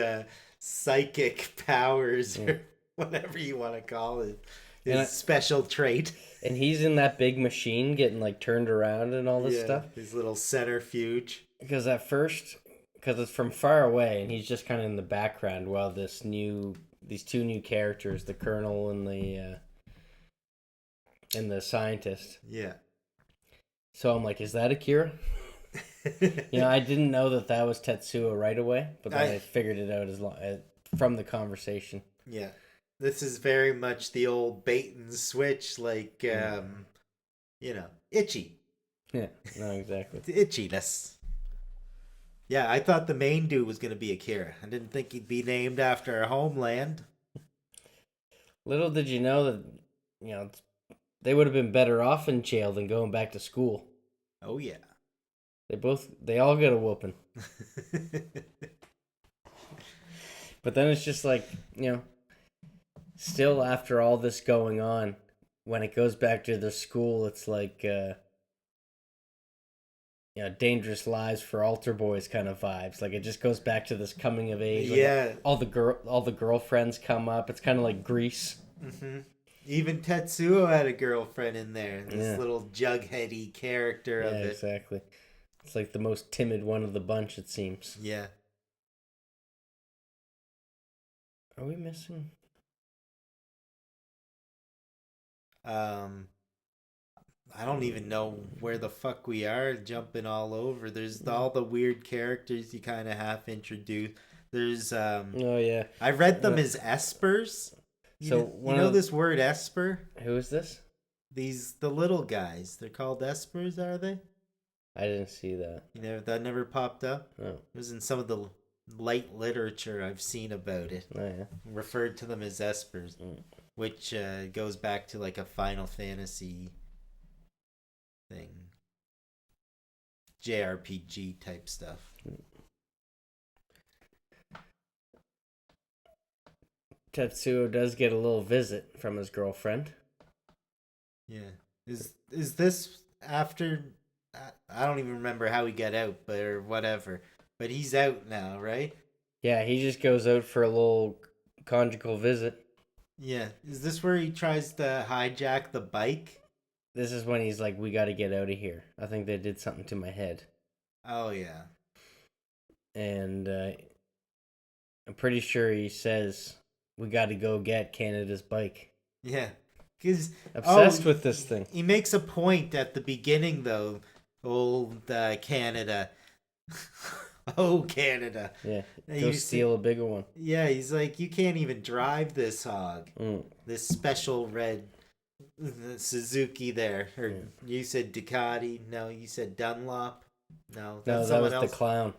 psychic powers or whatever you want to call it. His special trait. And he's in that big machine getting like turned around and all this stuff. His little centrifuge. Because at first, because it's from far away and he's just kind of in the background while these two new characters, the colonel and the scientist. Yeah. So I'm like, is that Akira? I didn't know that was Tetsuo right away, but then I figured it out from the conversation. Yeah. This is very much the old bait and switch, like, itchy. Yeah, no, exactly. Itchiness. Yeah, I thought the main dude was going to be Akira. I didn't think he'd be named after a homeland. Little did you know that, they would have been better off in jail than going back to school. Oh, yeah. They all got a whooping. But then it's just like, still after all this going on, when it goes back to the school, it's like, Dangerous Lives for Altar Boys kind of vibes. Like, it just goes back to this coming of age. Like, all the girlfriends come up. It's kind of like Grease. Mm-hmm. Even Tetsuo had a girlfriend in there. This little jugheady character of it. Yeah, exactly. It's like the most timid one of the bunch, it seems. Yeah. Are we missing? Um, I don't even know where the fuck we are jumping all over. There's all the weird characters you kind of half introduce. There's Oh yeah. I read them as espers. So You know this word esper? Who is this? The little guys. They're called espers, are they? I didn't see that. You know, that never popped up? No. It was in some of the light literature I've seen about it. Oh yeah. Referred to them as espers, which goes back to like a Final Fantasy thing. JRPG type stuff. Tetsuo does get a little visit from his girlfriend. Yeah. Is this after I don't even remember how he got out, but or whatever. But he's out now, right? Yeah, he just goes out for a little conjugal visit. Yeah. Is this where he tries to hijack the bike? This is when he's like, we got to get out of here. I think they did something to my head. Oh, yeah. And I'm pretty sure he says, we got to go get Canada's bike. Yeah. Cause, Obsessed with this thing. He makes a point at the beginning, though. Old Canada. Oh, Canada. Yeah. Go steal a bigger one. Yeah, he's like, you can't even drive this hog. This special red Suzuki there. Or you said Ducati. No, you said Dunlop. No, that was else. The clown.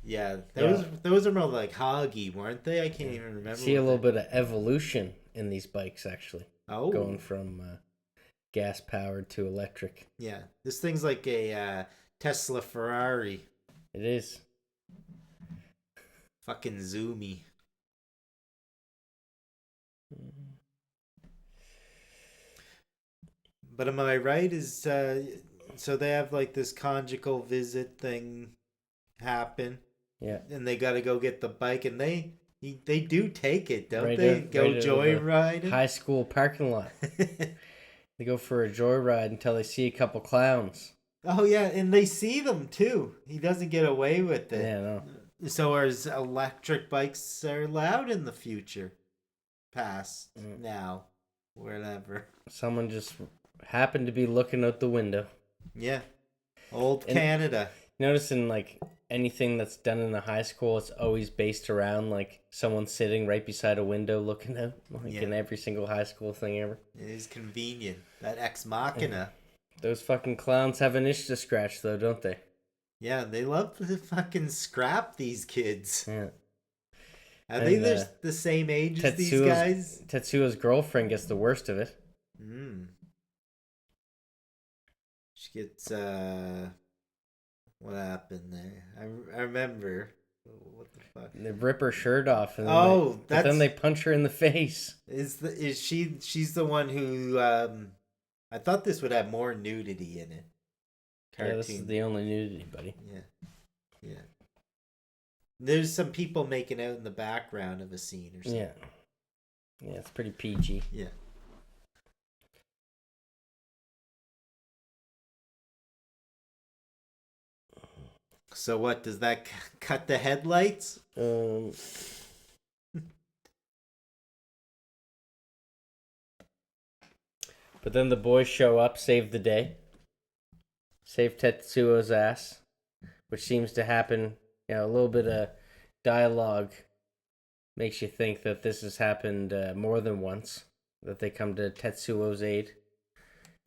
Yeah, those are more like hoggy, weren't they? I can't even remember. See a little bit of evolution in these bikes, actually. Oh. Going from gas powered to electric. Yeah, this thing's like a Tesla Ferrari. It is. Fucking zoomy. But am I right? Is so they have like this conjugal visit thing happen. Yeah. And they got to go get the bike, and they do take it, don't they? Go joyride. High school parking lot. They go for a joyride until they see a couple clowns. Oh yeah, and they see them too. He doesn't get away with it. Yeah, no. So as electric bikes are allowed in the future, past now, wherever. Someone just happened to be looking out the window. Yeah, old Canada. Noticing like anything that's done in a high school, it's always based around like someone sitting right beside a window looking out, like in every single high school thing ever. It is convenient. That ex machina. Those fucking clowns have an itch to scratch, though, don't they? Yeah, they love to fucking scrap these kids. Yeah. Are they the same age as these guys? Tetsuo's girlfriend gets the worst of it. She gets, what happened there? I remember. What the fuck? They rip her shirt off, and but then they punch her in the face. She's the one who, I thought this would have more nudity in it. Cartoon. Yeah, this is the only nudity, buddy. Yeah. There's some people making out in the background of a scene or something. Yeah, it's pretty PG. Yeah. So what, does that cut the headlights? But then the boys show up, save the day. Save Tetsuo's ass. Which seems to happen, a little bit of dialogue makes you think that this has happened more than once. That they come to Tetsuo's aid.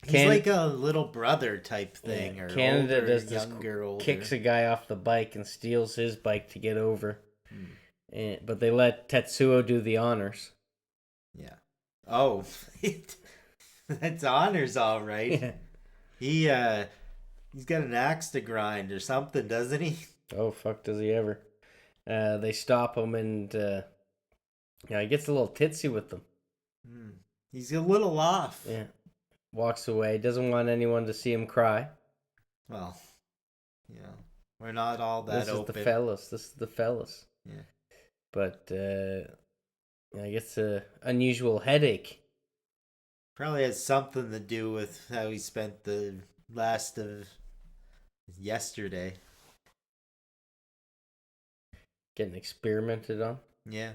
He's like a little brother type thing. Or Canada older, does this, older. Kicks a guy off the bike and steals his bike to get over. But they let Tetsuo do the honors. Yeah. Oh, that's honors, all right. Yeah. He's got an axe to grind or something, doesn't he? Oh, fuck, does he ever. They stop him and he gets a little titsy with them. He's a little off. Yeah. Walks away. Doesn't want anyone to see him cry. Well, we're not all that open. This is the Phyllis. Yeah. But I guess an unusual headache. Probably has something to do with how he spent the last of yesterday. Getting experimented on. Yeah.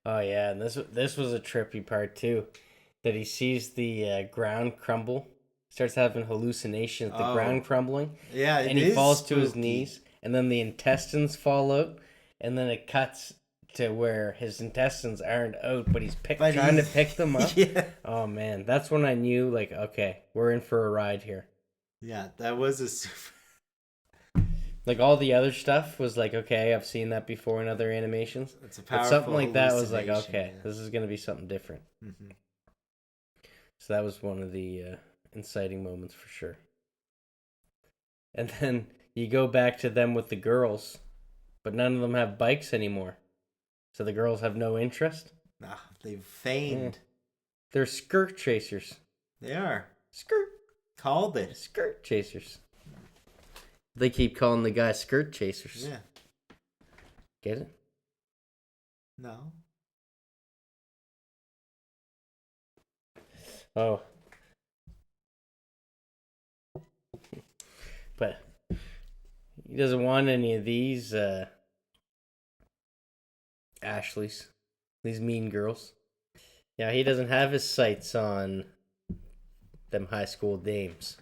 Oh yeah, and this was a trippy part too, that he sees the ground crumble, starts having hallucinations, the Oh, ground crumbling, yeah, it and he is falls to his spooky. knees, and then the intestines fall out, and then it cuts to where his intestines aren't out, but he's But trying to he's, pick them up. yeah. Oh man, that's when I knew like, okay, we're in for a ride here. Yeah, that was a super. Like all the other stuff was like, okay, I've seen that before in other animations, It's a but something powerful like that was like, hallucination, okay, yeah. this is gonna be something different. Hmm. So that was one of the inciting moments for sure. And then you go back to them with the girls, but none of them have bikes anymore. So the girls have no interest. Nah, they've Eh. feigned. They're skirt chasers. They are. Skirt. Called it. Skirt chasers. They keep calling the guys skirt chasers. Yeah. Get it? No. Oh. But he doesn't want any of these Ashleys. These mean girls. Yeah, he doesn't have his sights on them high school dames.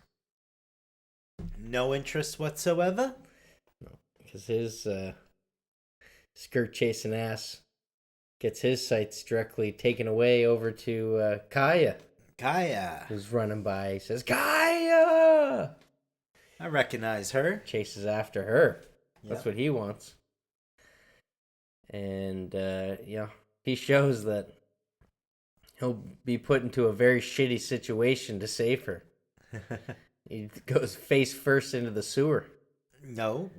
No interest whatsoever? Because his skirt chasing ass gets his sights directly taken away over to Kaya, Kaya. who's running by. He says, Kaya! I recognize her. Chases after her. That's Yep. what he wants. And, yeah, he shows that he'll be put into a very shitty situation to save her. He goes face first into the sewer. No.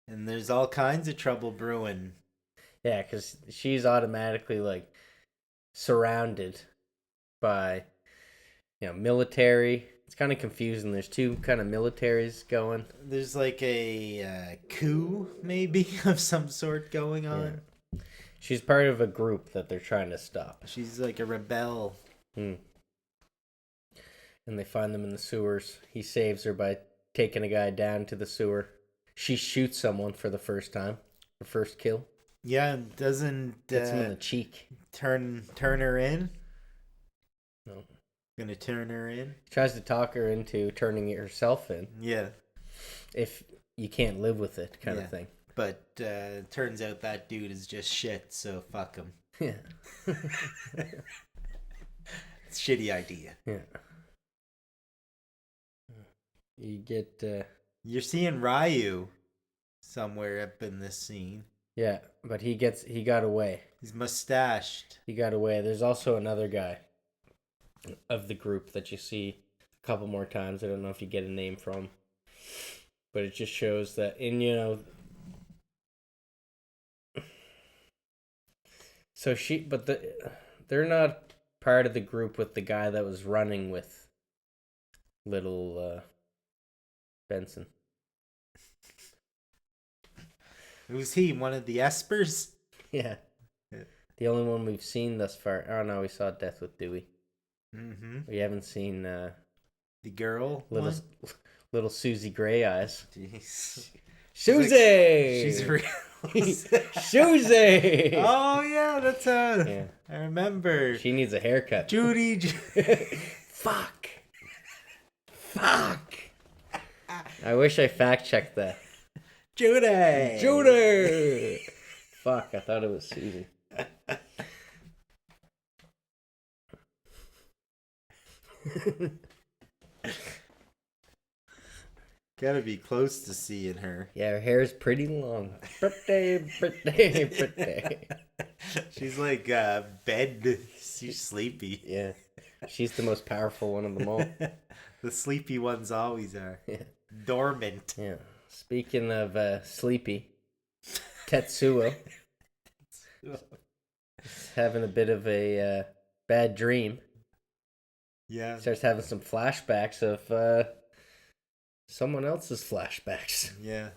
And there's all kinds of trouble brewing. Yeah, because she's automatically, like, surrounded by, military. It's kind of confusing. There's two kind of militaries going. There's like a coup, maybe, of some sort going on. Yeah. She's part of a group that they're trying to stop. She's like a rebel. And they find them in the sewers. He saves her by taking a guy down to the sewer. She shoots someone for the first time. Her first kill. Yeah, doesn't Gets him in the cheek. turn her in. No. Gonna turn her in. Tries to talk her into turning herself in. Yeah. If you can't live with it, kind Yeah. of thing. But turns out that dude is just shit, so fuck him. Yeah. It's a shitty idea. Yeah. You get You're seeing Ryu somewhere up in this scene. yeah, but he got away. He's mustached. He got away. There's also another guy of the group that you see a couple more times. I don't know if you get a name from, but it just shows that so they're not part of the group with the guy that was running with little Benson. Who's he? One of the Espers? Yeah. Yeah. The only one we've seen thus far. Oh no, we saw Death with Dewey. Mm-hmm. We haven't seen The girl little one? little Susie Gray Eyes. Jeez. Susie! She's real. Susie! Oh yeah, that's her. Yeah. I remember. She needs a haircut. Judy. Fuck. Fuck. I wish I fact checked that. Judy. Judy! Fuck, I thought it was Susie. Gotta be close to seeing her. Yeah, her hair is pretty long. Pretty. She's like bed. She's sleepy. Yeah. She's the most powerful one of them all. The sleepy ones always are. Yeah. Dormant. Yeah. Speaking of sleepy, Tetsuo is having a bit of a bad dream. Yeah. Starts having some flashbacks of someone else's flashbacks. Yeah.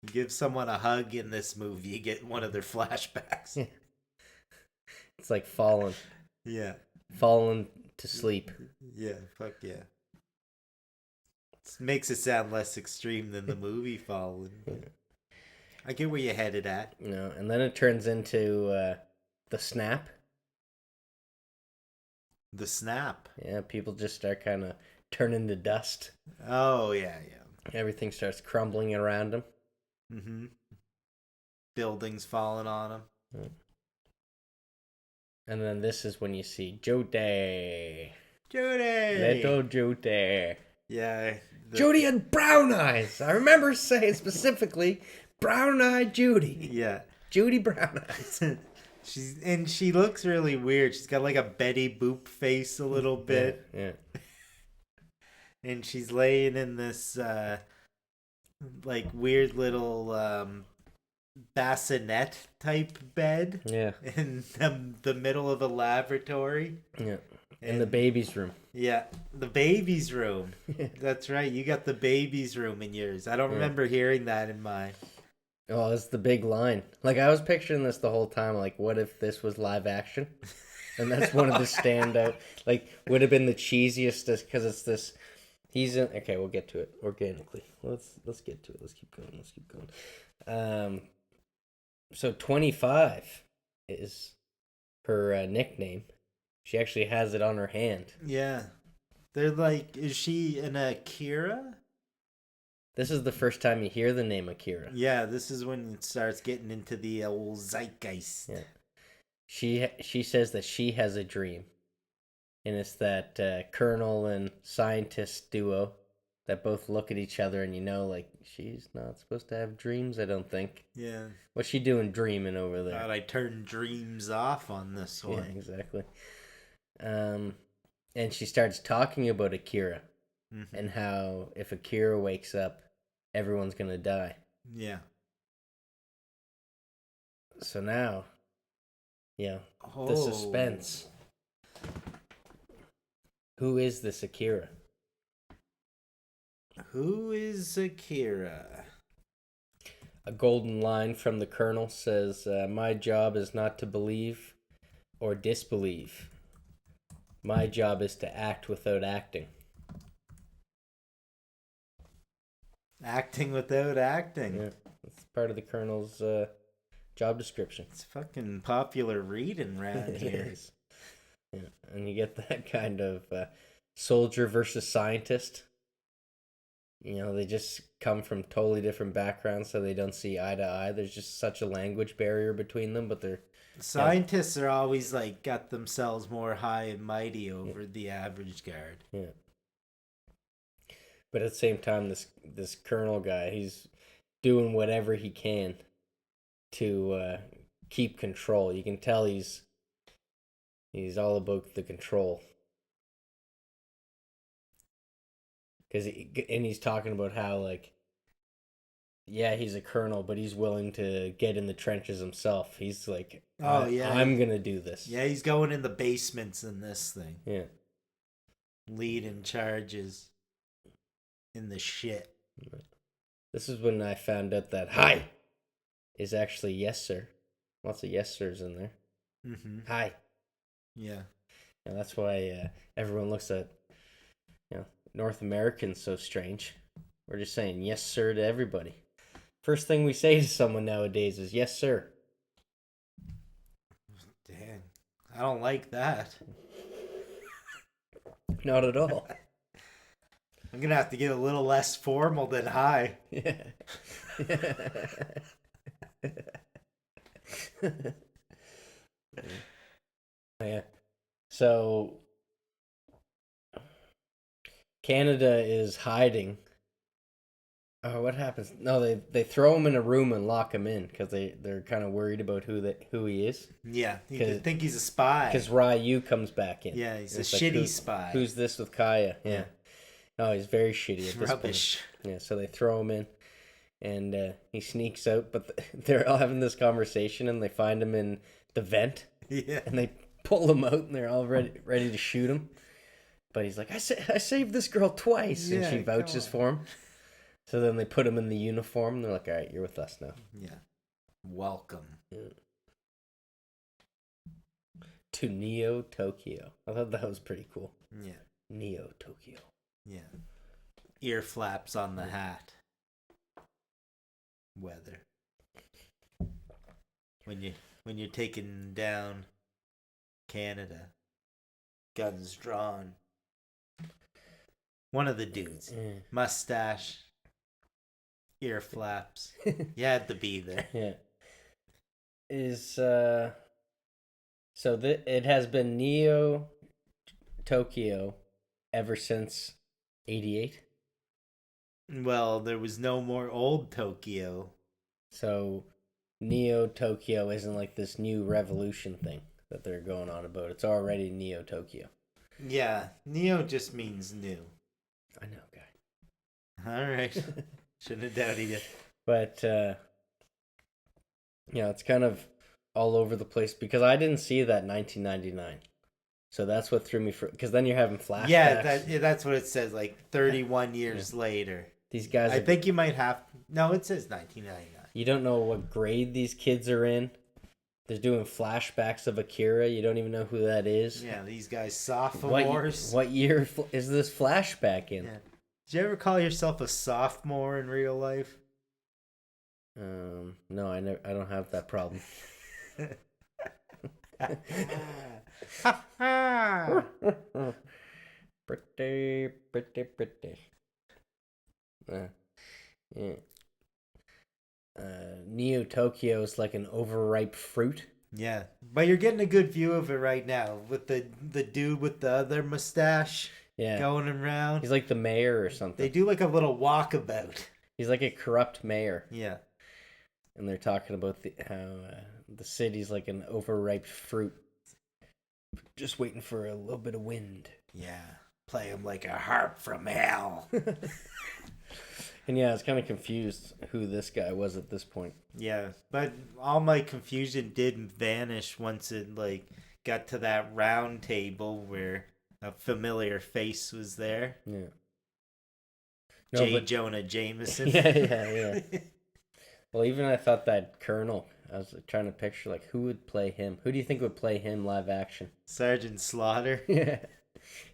You give someone a hug in this movie, you get one of their flashbacks. Yeah. It's like falling to sleep. Yeah, fuck yeah. Makes it sound less extreme than the movie Fallen. I get where you're headed at. You know, and then it turns into the snap. The snap. Yeah, people just start kind of turning to dust. Oh, yeah. Everything starts crumbling around them. Mm-hmm. Buildings falling on them. Yeah. And then this is when you see Jody. Little Jody. Yeah. Judy had brown eyes. I remember saying specifically, brown-eyed Judy. Yeah. Judy Brown Eyes. She looks really weird. She's got like a Betty Boop face a little bit. Yeah. And she's laying in this like weird little bassinet type bed. Yeah. In the middle of the laboratory. Yeah. In the baby's room. Yeah, the baby's room. That's right. You got the baby's room in yours. I don't remember hearing that in mine. Oh, it's the big line. Like, I was picturing this the whole time. Like, what if this was live action? And that's one of the standout. Like, would have been the cheesiest because it's this. He's in. Okay, we'll get to it organically. Let's get to it. Let's keep going. So 25 is her nickname. She actually has it on her hand. Yeah. They're like, is she an Akira? This is the first time you hear the name Akira. Yeah, this is when it starts getting into the old zeitgeist. Yeah. She says that she has a dream. And it's that colonel and scientist duo that both look at each other and you know, like, she's not supposed to have dreams, I don't think. Yeah. What's she doing dreaming over there? God, I turned dreams off on this one. Yeah, exactly. And she starts talking about Akira and how if Akira wakes up, everyone's gonna die. Yeah. So now, the suspense. Who is this Akira? Who is Akira? A golden line from the colonel says, my job is not to believe or disbelieve. My job is to act without acting. Acting without acting. Yeah, that's part of the colonel's job description. It's fucking popular reading around here. Yeah, and you get that kind of soldier versus scientist. You know, they just come from totally different backgrounds, so they don't see eye to eye. There's just such a language barrier between them, but they're... Scientists are always, like, got themselves more high and mighty over the average guard. Yeah. But at the same time, this colonel guy, he's doing whatever he can to keep control. You can tell he's all about the control. He's talking about how, like, yeah, he's a colonel, but he's willing to get in the trenches himself. He's like, I'm going to do this. Yeah, he's going in the basements in this thing. Yeah. Leading charges in the shit. This is when I found out that hi is actually yes, sir. Lots of yes, sirs in there. Mm-hmm. Hi. Yeah. And that's why everyone looks at, North Americans so strange. We're just saying yes, sir to everybody. First thing we say to someone nowadays is yes, sir. Damn. I don't like that. Not at all. I'm going to have to get a little less formal than hi. Yeah. Yeah. So Canada is hiding. Oh, what happens? No, they throw him in a room and lock him in because they're kind of worried about who he is. Yeah, you think he's a spy. Because Ryu comes back in. Yeah, he's a shitty spy. Who's this with Kaya? Yeah. Oh, he's very shitty at this Rubbish. point. Yeah, so they throw him in, and he sneaks out. But they're all having this conversation, and they find him in the vent. Yeah. And they pull him out, and they're all ready to shoot him. But he's like, I saved this girl twice, and she vouches for him. So then they put him in the uniform, and they're like, all right, you're with us now. Yeah. Welcome. Yeah. To Neo Tokyo. I thought that was pretty cool. Yeah. Neo Tokyo. Yeah. Ear flaps on the hat. Weather. when you're taking down Canada, guns drawn. One of the dudes, mustache, ear flaps. You had to be there. Yeah. It has been Neo Tokyo ever since 88. Well, there was no more old Tokyo. So Neo Tokyo isn't like this new revolution thing that they're going on about. It's already Neo Tokyo. Yeah, Neo just means new. I know, guy. All right. Shouldn't have doubted you. But it's kind of all over the place because I didn't see that 1999. So that's what threw me for, because then you're having flashbacks. Yeah, that's what it says, like 31 years later. These guys I think you might have, no, it says 1999. You don't know what grade these kids are in. They're doing flashbacks of Akira. You don't even know who that is. Yeah, these guys sophomores. What year is this flashback in? Yeah. Did you ever call yourself a sophomore in real life? No, I don't have that problem. Pretty. Yeah. Neo Tokyo is like an overripe fruit. Yeah, but you're getting a good view of it right now with the dude with the other mustache. Yeah, going around. He's like the mayor or something. They do like a little walkabout. He's like a corrupt mayor. Yeah, and they're talking about how the city's like an overripe fruit, just waiting for a little bit of wind. Yeah, play him like a harp from hell. And yeah, I was kind of confused who this guy was at this point. Yeah, but all my confusion didn't vanish once it like got to that round table where a familiar face was there. Yeah. No, Jonah Jameson. Yeah. Well, even I thought that Colonel, I was trying to picture like who would play him. Who do you think would play him live action? Sergeant Slaughter. Yeah.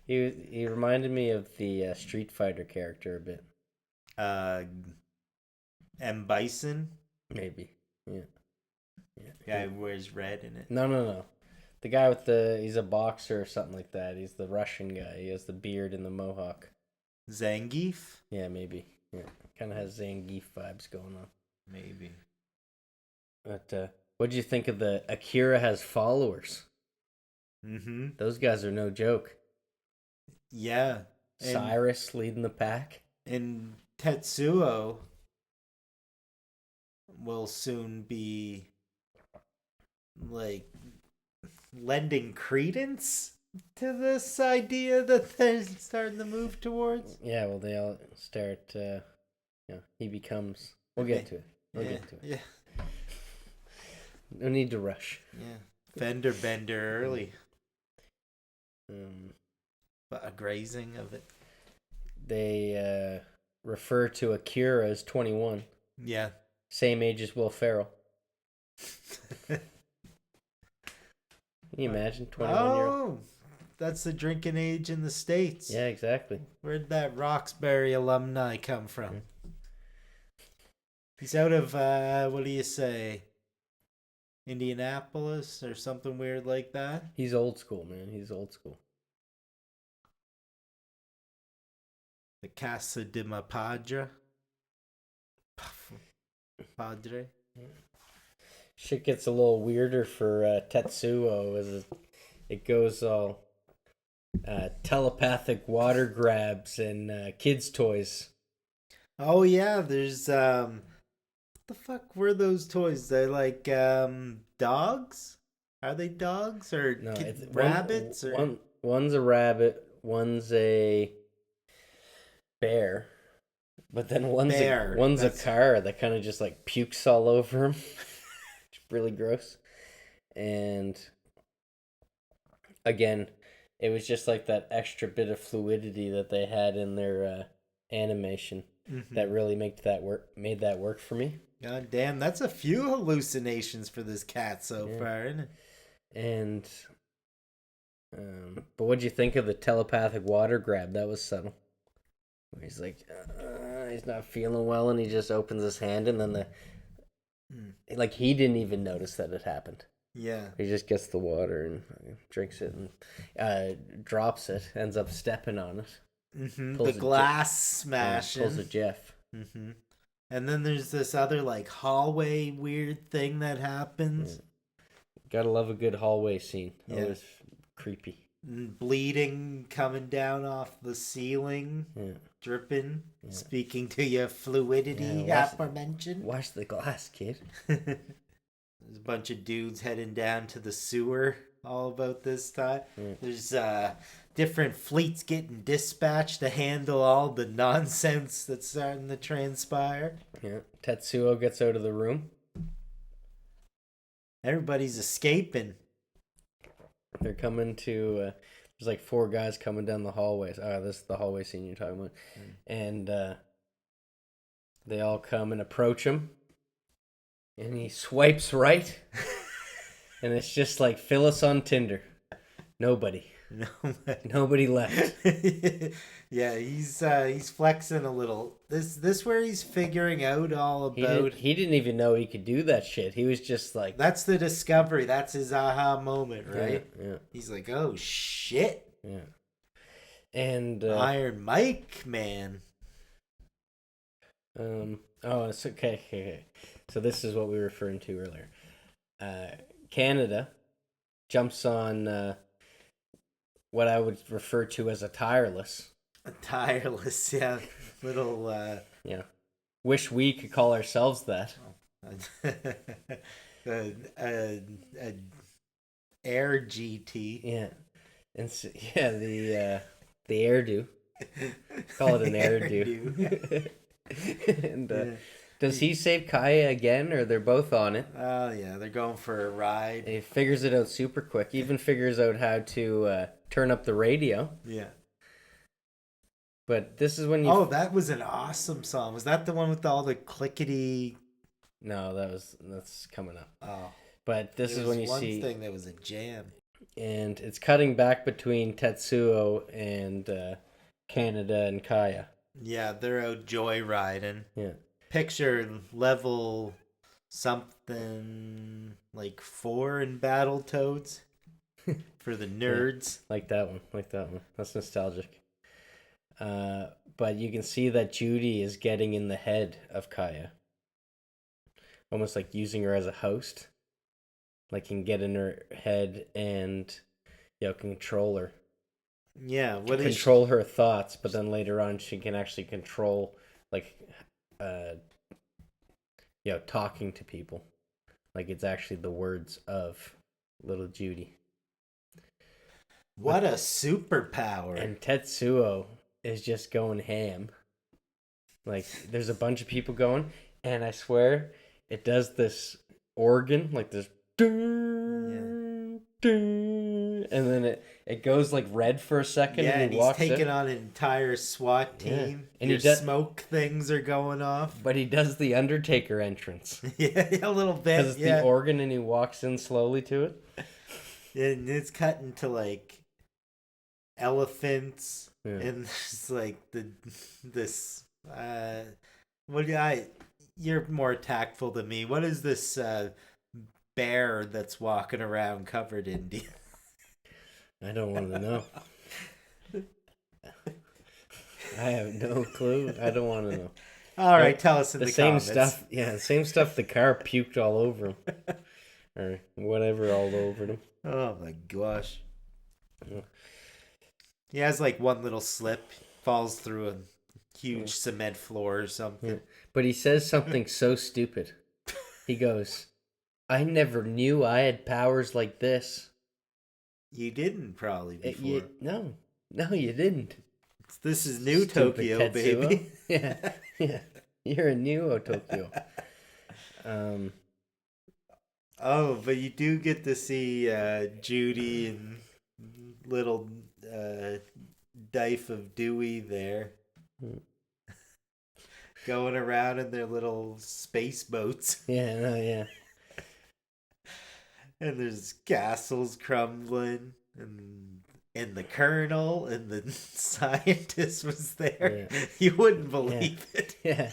He reminded me of the Street Fighter character a bit. M. Bison? Maybe. Yeah. Guy who wears red in it. No. The guy with he's a boxer or something like that. He's the Russian guy. He has the beard and the mohawk. Zangief? Yeah, maybe. Yeah. Kind of has Zangief vibes going on. Maybe. But what'd you think of the Akira has followers? Mm-hmm. Those guys are no joke. Yeah. Cyrus leading the pack. And Tetsuo will soon be like lending credence to this idea that they're starting to move towards. Yeah, well, they all start. He becomes. We'll get to it. Yeah. No need to rush. Yeah, fender bender early. But a grazing of it. They refer to Akira as 21. Yeah. Same age as Will Ferrell. Can you imagine 21-year-old? Oh, that's the drinking age in the States. Yeah, exactly. Where'd that Roxbury alumni come from? He's out of, what do you say? Indianapolis or something weird like that? He's old school, man. He's old school. The Casa de Ma Padre. Padre. Shit gets a little weirder for Tetsuo as it goes all telepathic water grabs and kids' toys. Oh yeah, there's what the fuck were those toys? They're like dogs? Are they dogs or no, rabbits? One's a rabbit, one's a bear, but then one's a car that kind of just like pukes all over him. It's really gross. And again, it was just like that extra bit of fluidity that they had in their animation that really made that work for me. God damn, that's a few hallucinations for this cat so far, isn't it? And but what'd you think of the telepathic water grab? That was subtle. Where he's like, he's not feeling well, and he just opens his hand, and then Like, he didn't even notice that it happened. Yeah. He just gets the water and drinks it and drops it, ends up stepping on it. The glass smashing. Pulls a Jeff. And then there's this other, like, hallway weird thing that happens. Gotta love a good hallway scene. Yeah. Always creepy. Bleeding coming down off the ceiling. Dripping. Speaking to your fluidity aforementioned. Wash the glass, kid. There's a bunch of dudes heading down to the sewer all about this time. There's different fleets getting dispatched to handle all the nonsense that's starting to transpire. Yeah. Tetsuo gets out of the room. Everybody's escaping. They're coming to... there's like 4 guys coming down the hallways. This is the hallway scene you're talking about. And they all come and approach him. And he swipes right. And it's just like Phyllis on Tinder. Nobody left. Yeah, he's flexing a little. This where he's figuring out all about. He didn't even know he could do that shit. He was just like, that's the discovery. That's his aha moment, right? Yeah. He's like, oh shit. Yeah. And Iron Mike, man. It's okay. So this is what we were referring to earlier. Canada jumps on what I would refer to as a tireless. A tireless, yeah. Little, yeah. Wish we could call ourselves that. Air GT. Yeah. And so, the airdo. Call it an airdo. And does he save Kaya again, or they're both on it? Oh, yeah, they're going for a ride. He figures it out super quick. Even figures out how to turn up the radio. Yeah. But this is when you... Oh, that was an awesome song. Was that the one with all the clickety... No, that's coming up. Oh. But this is when you see... one thing that was a jam. And it's cutting back between Tetsuo and Canada and Kaya. Yeah, they're out joyriding. Yeah. Picture level something like 4 in Battletoads for the nerds. Yeah, like that one. That's nostalgic. But you can see that Judy is getting in the head of Kaya. Almost like using her as a host. Like, can get in her head and, control her. Yeah, control her thoughts, but then later on she can actually control, like, talking to people. Like, it's actually the words of little Judy. What a superpower. And Tetsuo is just going ham. Like, there's a bunch of people going, and I swear it does this organ, like this, and then it goes like red for a second. Yeah, and he's taking on an entire SWAT team. Yeah. And smoke things are going off. But he does the Undertaker entrance. Yeah, a little bit. Because it's the organ, and he walks in slowly to it. And it's cutting to like elephants, and there's like you're more tactful than me. What is this bear that's walking around covered in I don't want to know. I have no clue. I don't want to know. All right, tell us in the comments. Stuff. Yeah, the same stuff the car puked all over him. Or whatever all over him. Oh my gosh. Yeah. He has like one little slip, falls through a huge cement floor or something. Yeah. But he says something so stupid. He goes, I never knew I had powers like this. You didn't probably before. No, you didn't. This is new Tokyo, Tetsuo. baby. Yeah. You're a new Tokyo. Oh, but you do get to see Judy and little Dife of Dewey there. Going around in their little space boats. Yeah. And there's castles crumbling, and the colonel and the scientist was there. Yeah. You wouldn't believe it. Yeah.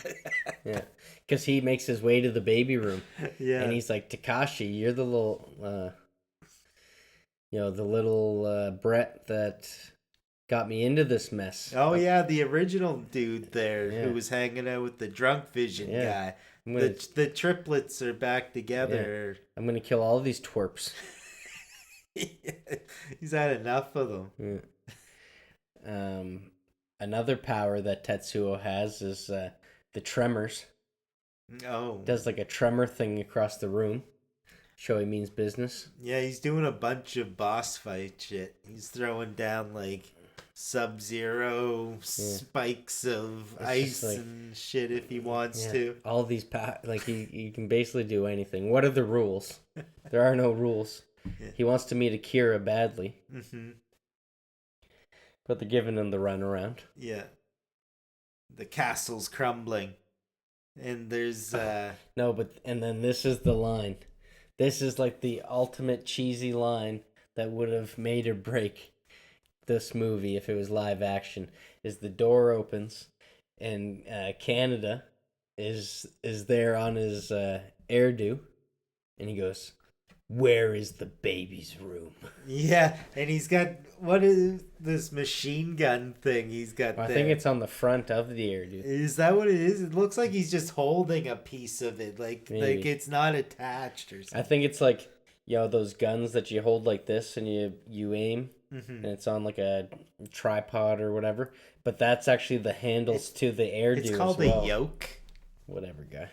Yeah, because he makes his way to the baby room, Yeah. and he's like, Takashi, you're the little, the little Brett that got me into this mess. Oh yeah, the original dude there Yeah. who was hanging out with the drunk vision Yeah. guy. I'm gonna, The triplets are back together. I'm gonna kill all these twerps. He's had enough of them. Yeah. Another power that Tetsuo has is the tremors. Oh. Does like a tremor thing across the room. Show he means business. Yeah, he's doing a bunch of boss fight shit. He's throwing down like sub-zero spikes of ice like, and shit if he wants to. All these like he can basically do anything. What are the rules? There are no rules. Yeah. He wants to meet Akira badly. Mm-hmm. But they're giving him the runaround. Yeah. The castle's crumbling. And there's No, and then this is the line. This is like the ultimate cheesy line that would have made or break this movie if it was live action. Is the door opens and Canada is there on his hairdo, and he goes, "Where is the baby's room?" Yeah, and he's got what is this machine gun thing he's got Well, I there? think it's on the front of the hairdo. Is that what it is? It looks like he's just holding a piece of it, like Maybe. it's not attached or something. I think it's like those guns that you hold like this and you aim, Mm-hmm. and it's on like a tripod or whatever. But that's actually the handles to the hairdo. It's called as well. a yoke. Whatever, guy.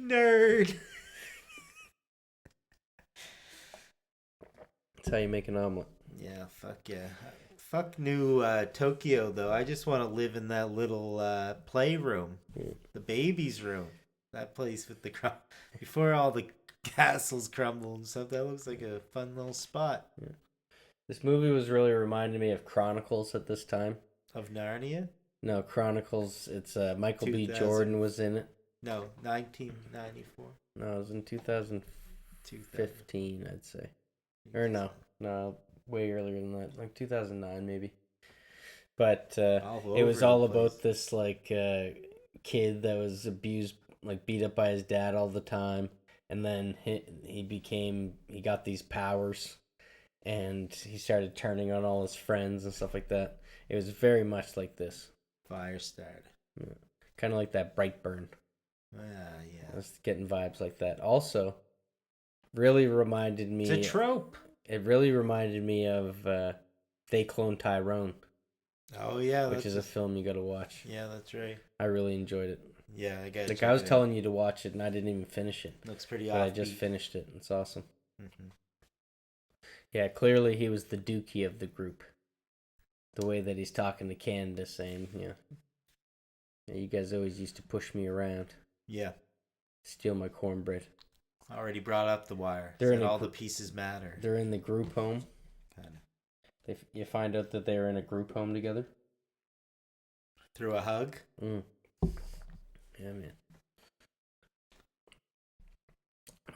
Nerd. That's how you make an omelet. Yeah, fuck yeah. Fuck new Tokyo though. I just want to live in that little playroom, the baby's room. That place with the before all the castles crumble and stuff. That looks like a fun little spot. Yeah. This movie was really reminding me of Chronicles at this time. Of Narnia? No, Chronicles. It's Michael B. 2000. Jordan was in it. No, 1994. No, it was in 2015, I'd say. Or no, way earlier than that, like 2009 maybe. But it was all about this like kid that was abused, like beat up by his dad all the time, and then he got these powers, and he started turning on all his friends and stuff like that. It was very much like this. Firestarter. Yeah. Kind of like that Brightburn. Yeah. I was getting vibes like that. Also, really reminded me. It's a trope. It really reminded me of They Clone Tyrone. Oh yeah, which is a film you got to watch. Yeah, that's right. I really enjoyed it. Yeah, I got. Like I was telling you to watch it, and I didn't even finish it. Looks pretty. But I just finished it. It's awesome. Mm-hmm. Yeah, clearly he was the dookie of the group. The way that he's talking to Canada, saying, yeah, you guys always used to push me around. Yeah. Steal my cornbread. Already brought up the wire. All the pieces matter. They're in the group home. Kind of. You find out that they're in a group home together. Through a hug? Mm. Yeah, man.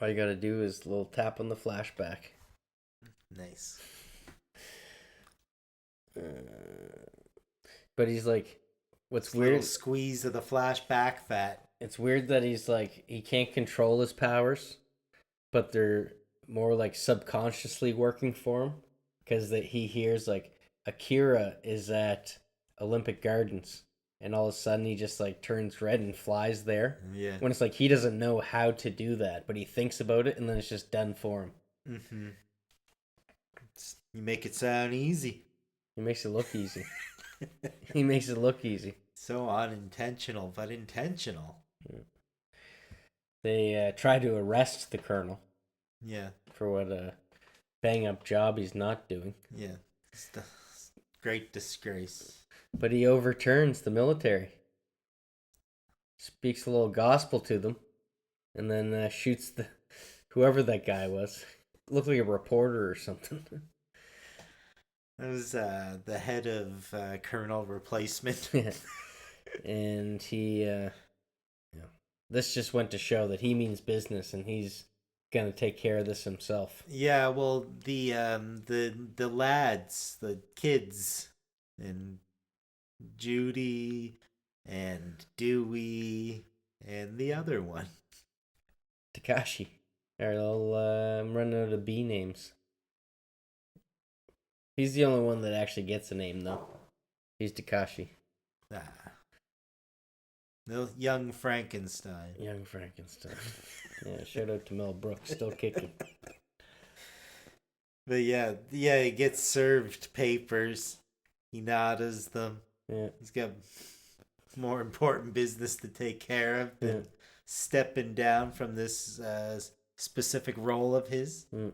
All you gotta do is a little tap on the flashback. Nice. But he's like, what's This weird? Little squeeze of the flashback fat. It's weird that he's like, he can't control his powers, but they're more like subconsciously working for him, because that he hears like Akira is at Olympic Gardens, and all of a sudden he just like turns red and flies there. Yeah. When it's like he doesn't know how to do that, but he thinks about it, and then it's just done for him. Mm-hmm. You make it sound easy. He makes it look easy. He makes it look easy. So unintentional, but intentional. Yeah. They try to arrest the colonel. Yeah. For what a bang up job he's not doing. Yeah. It's the great disgrace. But he overturns the military. Speaks a little gospel to them. And then shoots whoever that guy was. Looked like a reporter or something. That was the head of Colonel Replacement. Yeah. And he, this just went to show that he means business, and he's gonna take care of this himself. Yeah, well, the lads, the kids, and Judy, and Dewey, and the other one. Takashi. Alright, I'm running out of B names. He's the only one that actually gets a name, though. He's Takashi. Ah. The young Frankenstein. Young Frankenstein. Yeah, shout out to Mel Brooks, still kicking. But yeah, he gets served papers. He nods them. Yeah. He's got more important business to take care of than Yeah. stepping down from this specific role of his. Mm.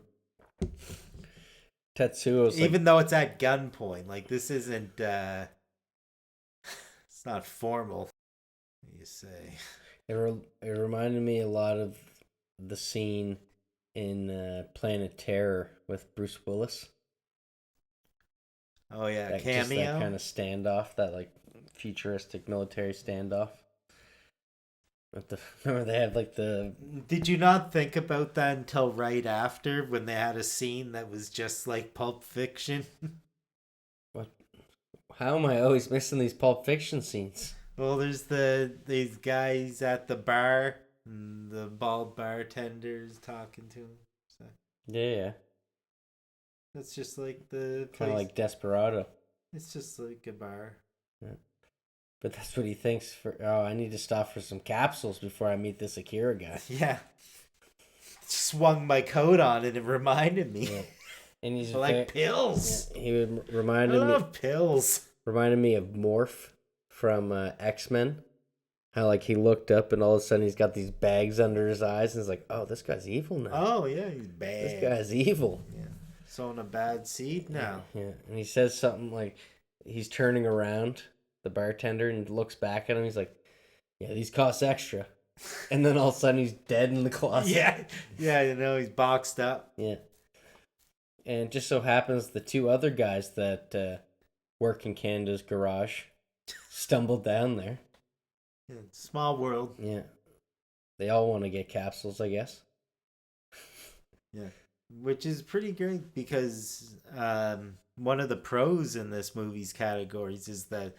Tetsuo's Even though it's at gunpoint, like this isn't it's not formal. What do you say? It reminded me a lot of the scene in Planet Terror with Bruce Willis. Oh yeah, That, cameo. just that kind of standoff, that like futuristic military standoff. Remember they had like the. Did you not think about that until right after when they had a scene that was just like Pulp Fiction? What? How am I always missing these Pulp Fiction scenes? Well, there's these guys at the bar, and the bald bartender's talking to him. So Yeah. that's just like the place. Kind of like Desperado. It's just like a bar. Yeah. But that's what he thinks I need to stop for some capsules before I meet this Akira guy. Yeah. Swung my coat on and it reminded me. Yeah. And he's like pills. Yeah, he reminded I love pills. Reminded me of Morph from X-Men. How like he looked up and all of a sudden he's got these bags under his eyes and he's like, oh, this guy's evil now. Oh yeah, he's bad. This guy's evil. Yeah. Sowing a bad seed now. Yeah. And he says something like he's turning around, the bartender, and looks back at him. He's like, yeah, these cost extra. And then all of a sudden he's dead in the closet. Yeah, he's boxed up. Yeah. And it just so happens the two other guys that work in Canada's garage stumbled down there. Yeah, small world. Yeah. They all want to get capsules, I guess. Yeah. Which is pretty great because one of the pros in this movie's categories is that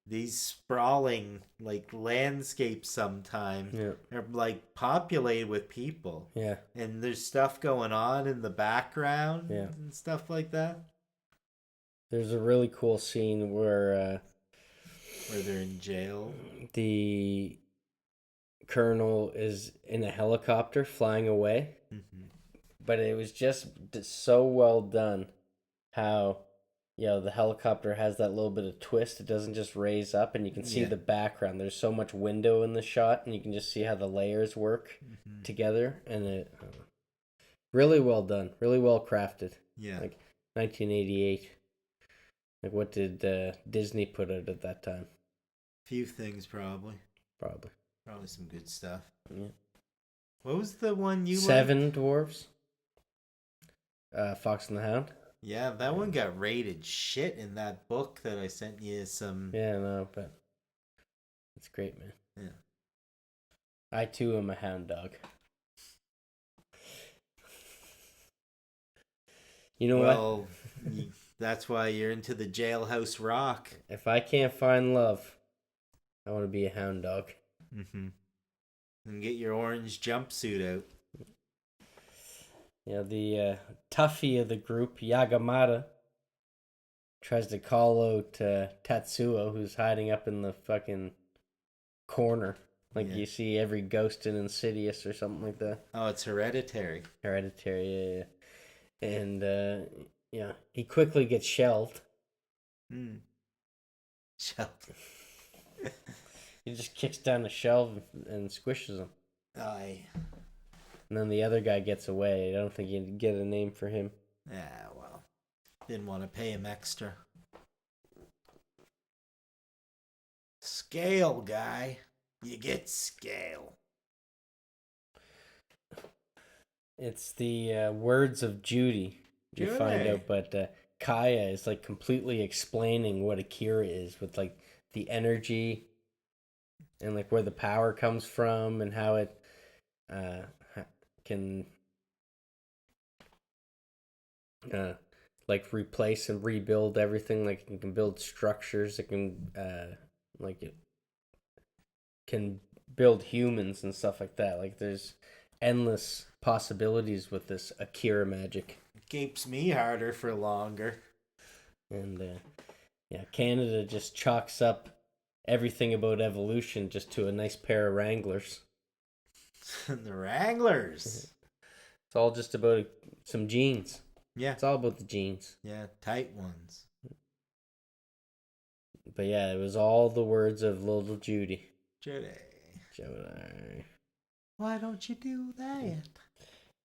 these sprawling like landscapes sometimes are like populated with people. Yeah. And there's stuff going on in the background Yeah. and stuff like that. There's a really cool scene where they're in jail. The colonel is in a helicopter flying away. Mm-hmm. But it was just so well done how, the helicopter has that little bit of twist. It doesn't just raise up and you can see the background. There's so much window in the shot and you can just see how the layers work together. And it really well done. Really well crafted. Yeah. Like 1988. Like what did Disney put out at that time? Few things probably. Probably some good stuff. Yeah. What was the one you Seven liked? Dwarfs. Fox and the Hound. Yeah, that one got rated shit in that book that I sent you some. Yeah, no, but it's great, man. Yeah. I too am a hound dog. You know what? That's why you're into the Jailhouse Rock. If I can't find love, I want to be a hound dog. Mm-hmm. And get your orange jumpsuit out. Yeah, the toughie of the group, Yagamata, tries to call out Tatsuo, who's hiding up in the fucking corner. Like you see every ghost in Insidious or something like that. Oh, it's Hereditary. Hereditary, yeah. And, he quickly gets shelved. Shelved. He just kicks down the shelf and squishes him. Aye. And then the other guy gets away. I don't think you get a name for him. Yeah, well, didn't want to pay him extra. Scale, guy. You get scale. It's the words of Judy. You find out, but Kaya is like completely explaining what Akira is with like the energy and like where the power comes from and how it can like replace and rebuild everything. Like it can build structures. It can like can build humans and stuff like that. Like there's endless possibilities with this Akira magic. Keeps me harder for longer. And yeah, Canada just chalks up everything about evolution just to a nice pair of Wranglers. The Wranglers. It's all just about some genes. Yeah. It's all about the genes. Yeah, tight ones. But yeah, it was all the words of little Judy. Judy. Why don't you do that?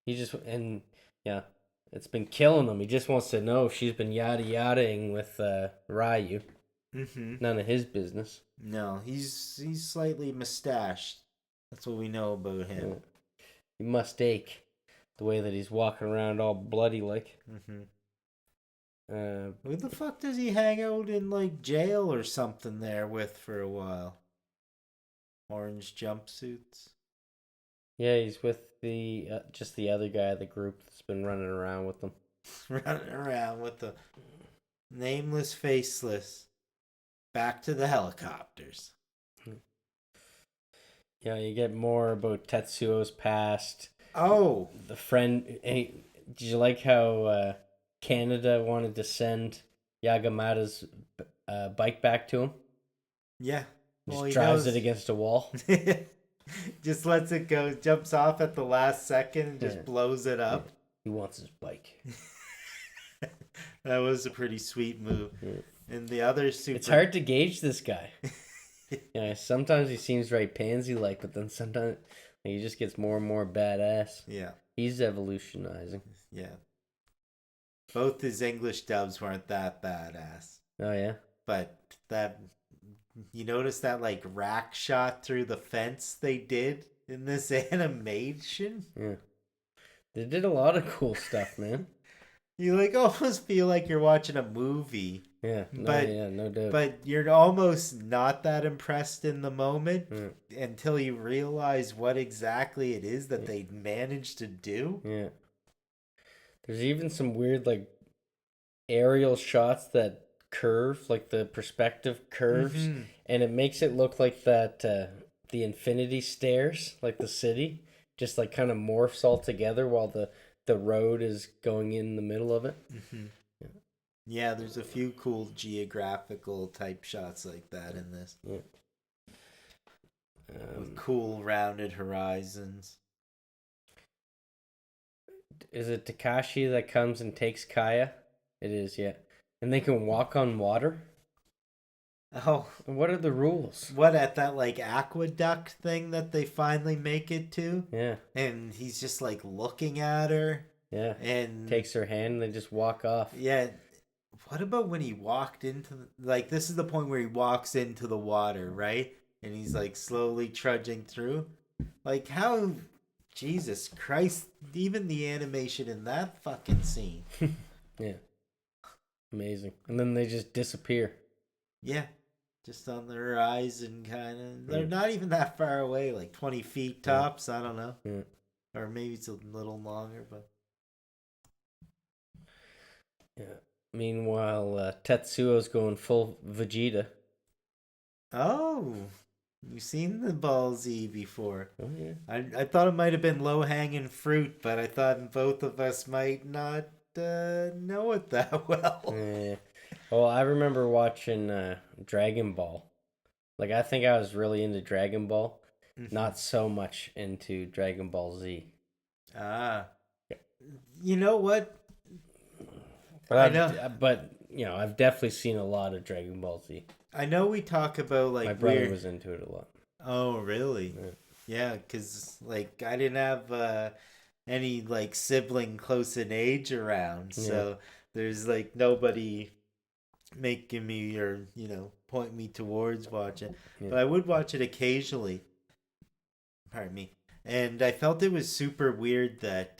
He just, and yeah, it's been killing him. He just wants to know if she's been yada yadaing with Ryu. Mm-hmm. None of his business. No, he's slightly mustached. That's what we know about him. Yeah. He must ache the way that he's walking around all bloody like. Mm-hmm. Who the fuck does he hang out in like jail or something there with for a while? Orange jumpsuits. Yeah, he's with the just the other guy of the group that's been running around with them. Running around with the nameless, faceless. Back to the helicopters. Yeah, you get more about Tetsuo's past. Oh, the friend. Did you like how Canada wanted to send Yagamata's bike back to him? Yeah. Just drives it against a wall. Just lets it go, jumps off at the last second and just blows it up. He wants his bike. That was a pretty sweet move. Yeah. And the other super... It's hard to gauge this guy. Yeah, sometimes he seems very pansy-like, but then sometimes he just gets more and more badass. Yeah. He's evolutionizing. Yeah. Both his English dubs weren't that badass. Oh, yeah? But that... You notice that, like, rack shot through the fence they did in this animation? Yeah. They did a lot of cool stuff, man. You, like, almost feel like you're watching a movie. Yeah, no doubt. But you're almost not that impressed in the moment until you realize what exactly it is that they managed to do. Yeah. There's even some weird, like, aerial shots that curve, like the perspective curves, and it makes it look like that the infinity stairs, like the city, just like kind of morphs all together while the road is going in the middle of it. Yeah, there's a few cool geographical type shots like that in this. With cool rounded horizons. Is it Takashi that comes and takes Kaya? It is, yeah. And they can walk on water? Oh. What are the rules? What, at that, like, aqueduct thing that they finally make it to? Yeah. And he's just, like, looking at her. Yeah. And takes her hand and they just walk off. Yeah. What about when he walked into like, this is the point where he walks into the water, right? And he's, like, slowly trudging through. Like, how... Jesus Christ. Even the animation in that fucking scene. Yeah. Amazing. And then they just disappear. Yeah. Just on the horizon, kind of. They're not even that far away, like 20 feet tops. I don't know. Yeah. Or maybe it's a little longer, but... Yeah. Meanwhile, Tetsuo's going full Vegeta. Oh, you've seen the Ball Z before. Oh, yeah. I thought it might have been low-hanging fruit, but I thought both of us might not know it that well. Yeah. Well, I remember watching Dragon Ball. Like, I think I was really into Dragon Ball. Not so much into Dragon Ball Z. Ah. You know what? But you know, I've definitely seen a lot of Dragon Ball Z. I know we talk about, like, my brother was into it a lot. Oh, really? Yeah, because, like, I didn't have any, like, sibling close in age around, so there's, like, nobody making me or, you know, point me towards watching. But I would watch it occasionally. Pardon me. And I felt it was super weird that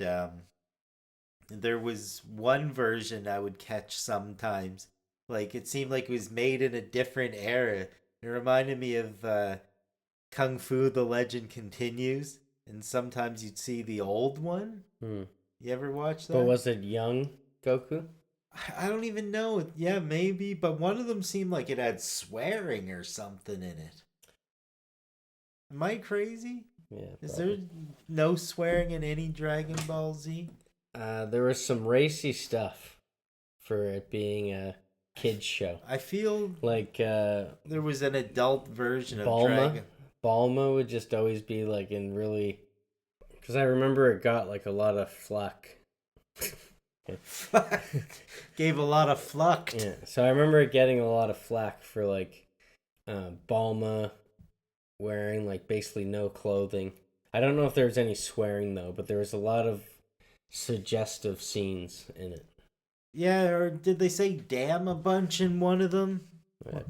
there was one version I would catch sometimes. Like, it seemed like it was made in a different era. It reminded me of Kung Fu The Legend Continues. And sometimes you'd see the old one. You ever watch that? But was it young Goku? I don't even know. Yeah, maybe. But one of them seemed like it had swearing or something in it. Am I crazy? Yeah. Is Probably. there no swearing in any Dragon Ball Z? There was some racy stuff for it being a kids show. I feel Like there was an adult version of Balma. Dragon. Balma would just always be like in really, because I remember it got like a lot of flack. Gave a lot of flucked. Yeah, so I remember it getting a lot of flack for like Balma wearing like basically no clothing. I don't know if there was any swearing though, but there was a lot of suggestive scenes in it. Yeah, or did they say damn a bunch in one of them? Right.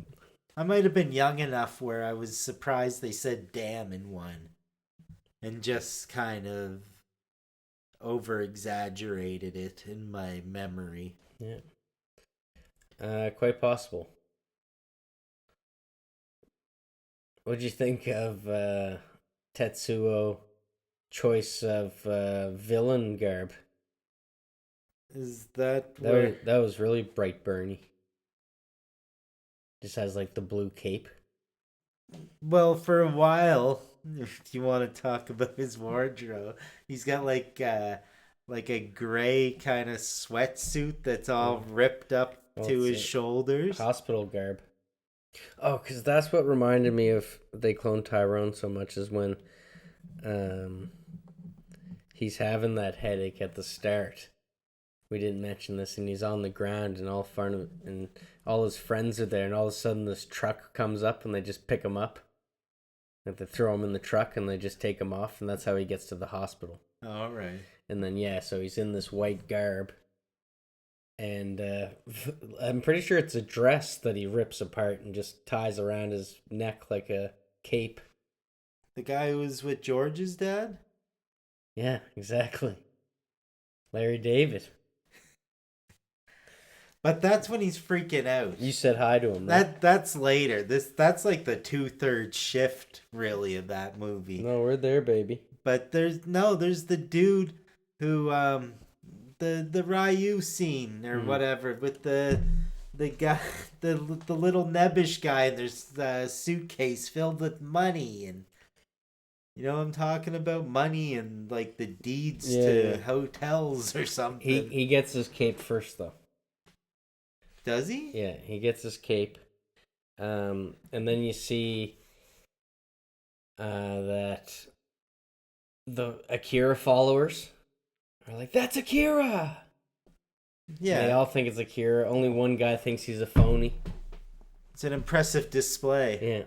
I might have been young enough where I was surprised they said damn in one. And just kind of over exaggerated it in my memory. Yeah. Quite possible. What'd you think of Tetsuo choice of villain garb? Is that That where... was, that was really bright burny. Just has like the blue cape. Well, for a while, if you want to talk about his wardrobe, he's got like a gray kind of sweatsuit that's all ripped up Well, to it's his a shoulders. hospital garb. Oh, because that's what reminded me of They Clone Tyrone so much is when he's having that headache at the start. We didn't mention this, and he's on the ground, and and all his friends are there, and all of a sudden this truck comes up, and they just pick him up. Like they throw him in the truck, and they just take him off, and that's how he gets to the hospital. All right. And then so he's in this white garb, and I'm pretty sure it's a dress that he rips apart and just ties around his neck like a cape. The guy who was with George's dad? Yeah, exactly. Larry David. But that's when he's freaking out. You said hi to him, right? That's later. That's like the 2/3 shift really of that movie. No, we're there, baby. But there's the dude who the Ryu scene or whatever with the guy the little nebbish guy and there's a suitcase filled with money and you know what I'm talking about, money and like the deeds to hotels or something. He gets his cape first though. Does he? Yeah, he gets his cape. And then you see that the Akira followers are like, that's Akira! Yeah. And they all think it's Akira. Only one guy thinks he's a phony. It's an impressive display. Yeah.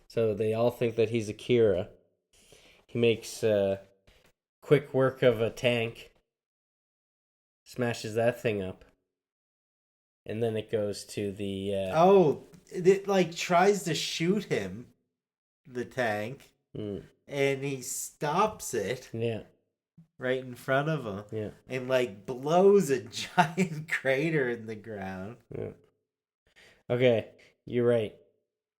So they all think that he's Akira. He makes quick work of a tank. Smashes that thing up. And then it goes to the... it like tries to shoot him, the tank, and he stops it. Yeah. Right in front of him. Yeah. And like blows a giant crater in the ground. Yeah. Okay, you're right.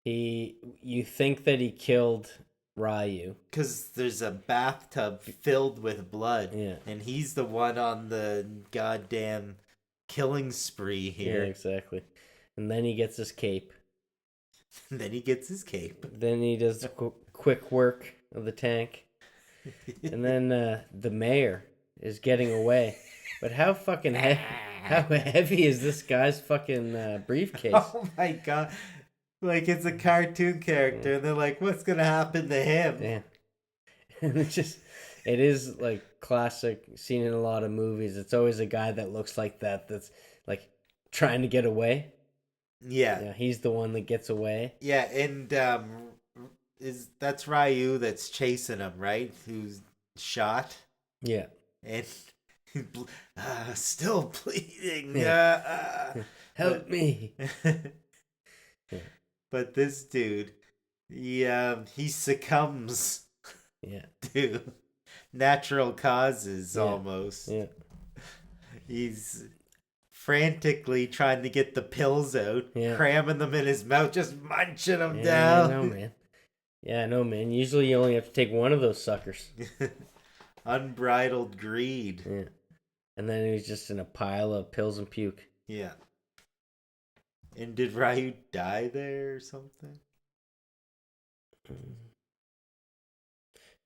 You think that he killed Ryu. Because there's a bathtub filled with blood. Yeah. And he's the one on the goddamn killing spree here. Yeah, exactly. And then he gets his cape. Then he gets his cape. Then he does quick work of the tank. And then the mayor is getting away. But how fucking how heavy is this guy's fucking briefcase? Oh my god. Like it's a cartoon character and they're like, what's gonna happen to him? Yeah. And it is like classic, seen in a lot of movies. It's always a guy that looks like that's like trying to get away. Yeah, he's the one that gets away. Yeah, and that's Ryu that's chasing him, right? Who's shot. Yeah. And still bleeding. Help me. But this dude, he succumbs. Yeah. To natural causes almost. Yeah. He's frantically trying to get the pills out, cramming them in his mouth, just munching them down. I know, man. Yeah, I know, man. Usually you only have to take one of those suckers. Unbridled greed. Yeah. And then he's just in a pile of pills and puke. Yeah. And did Ryu die there or something?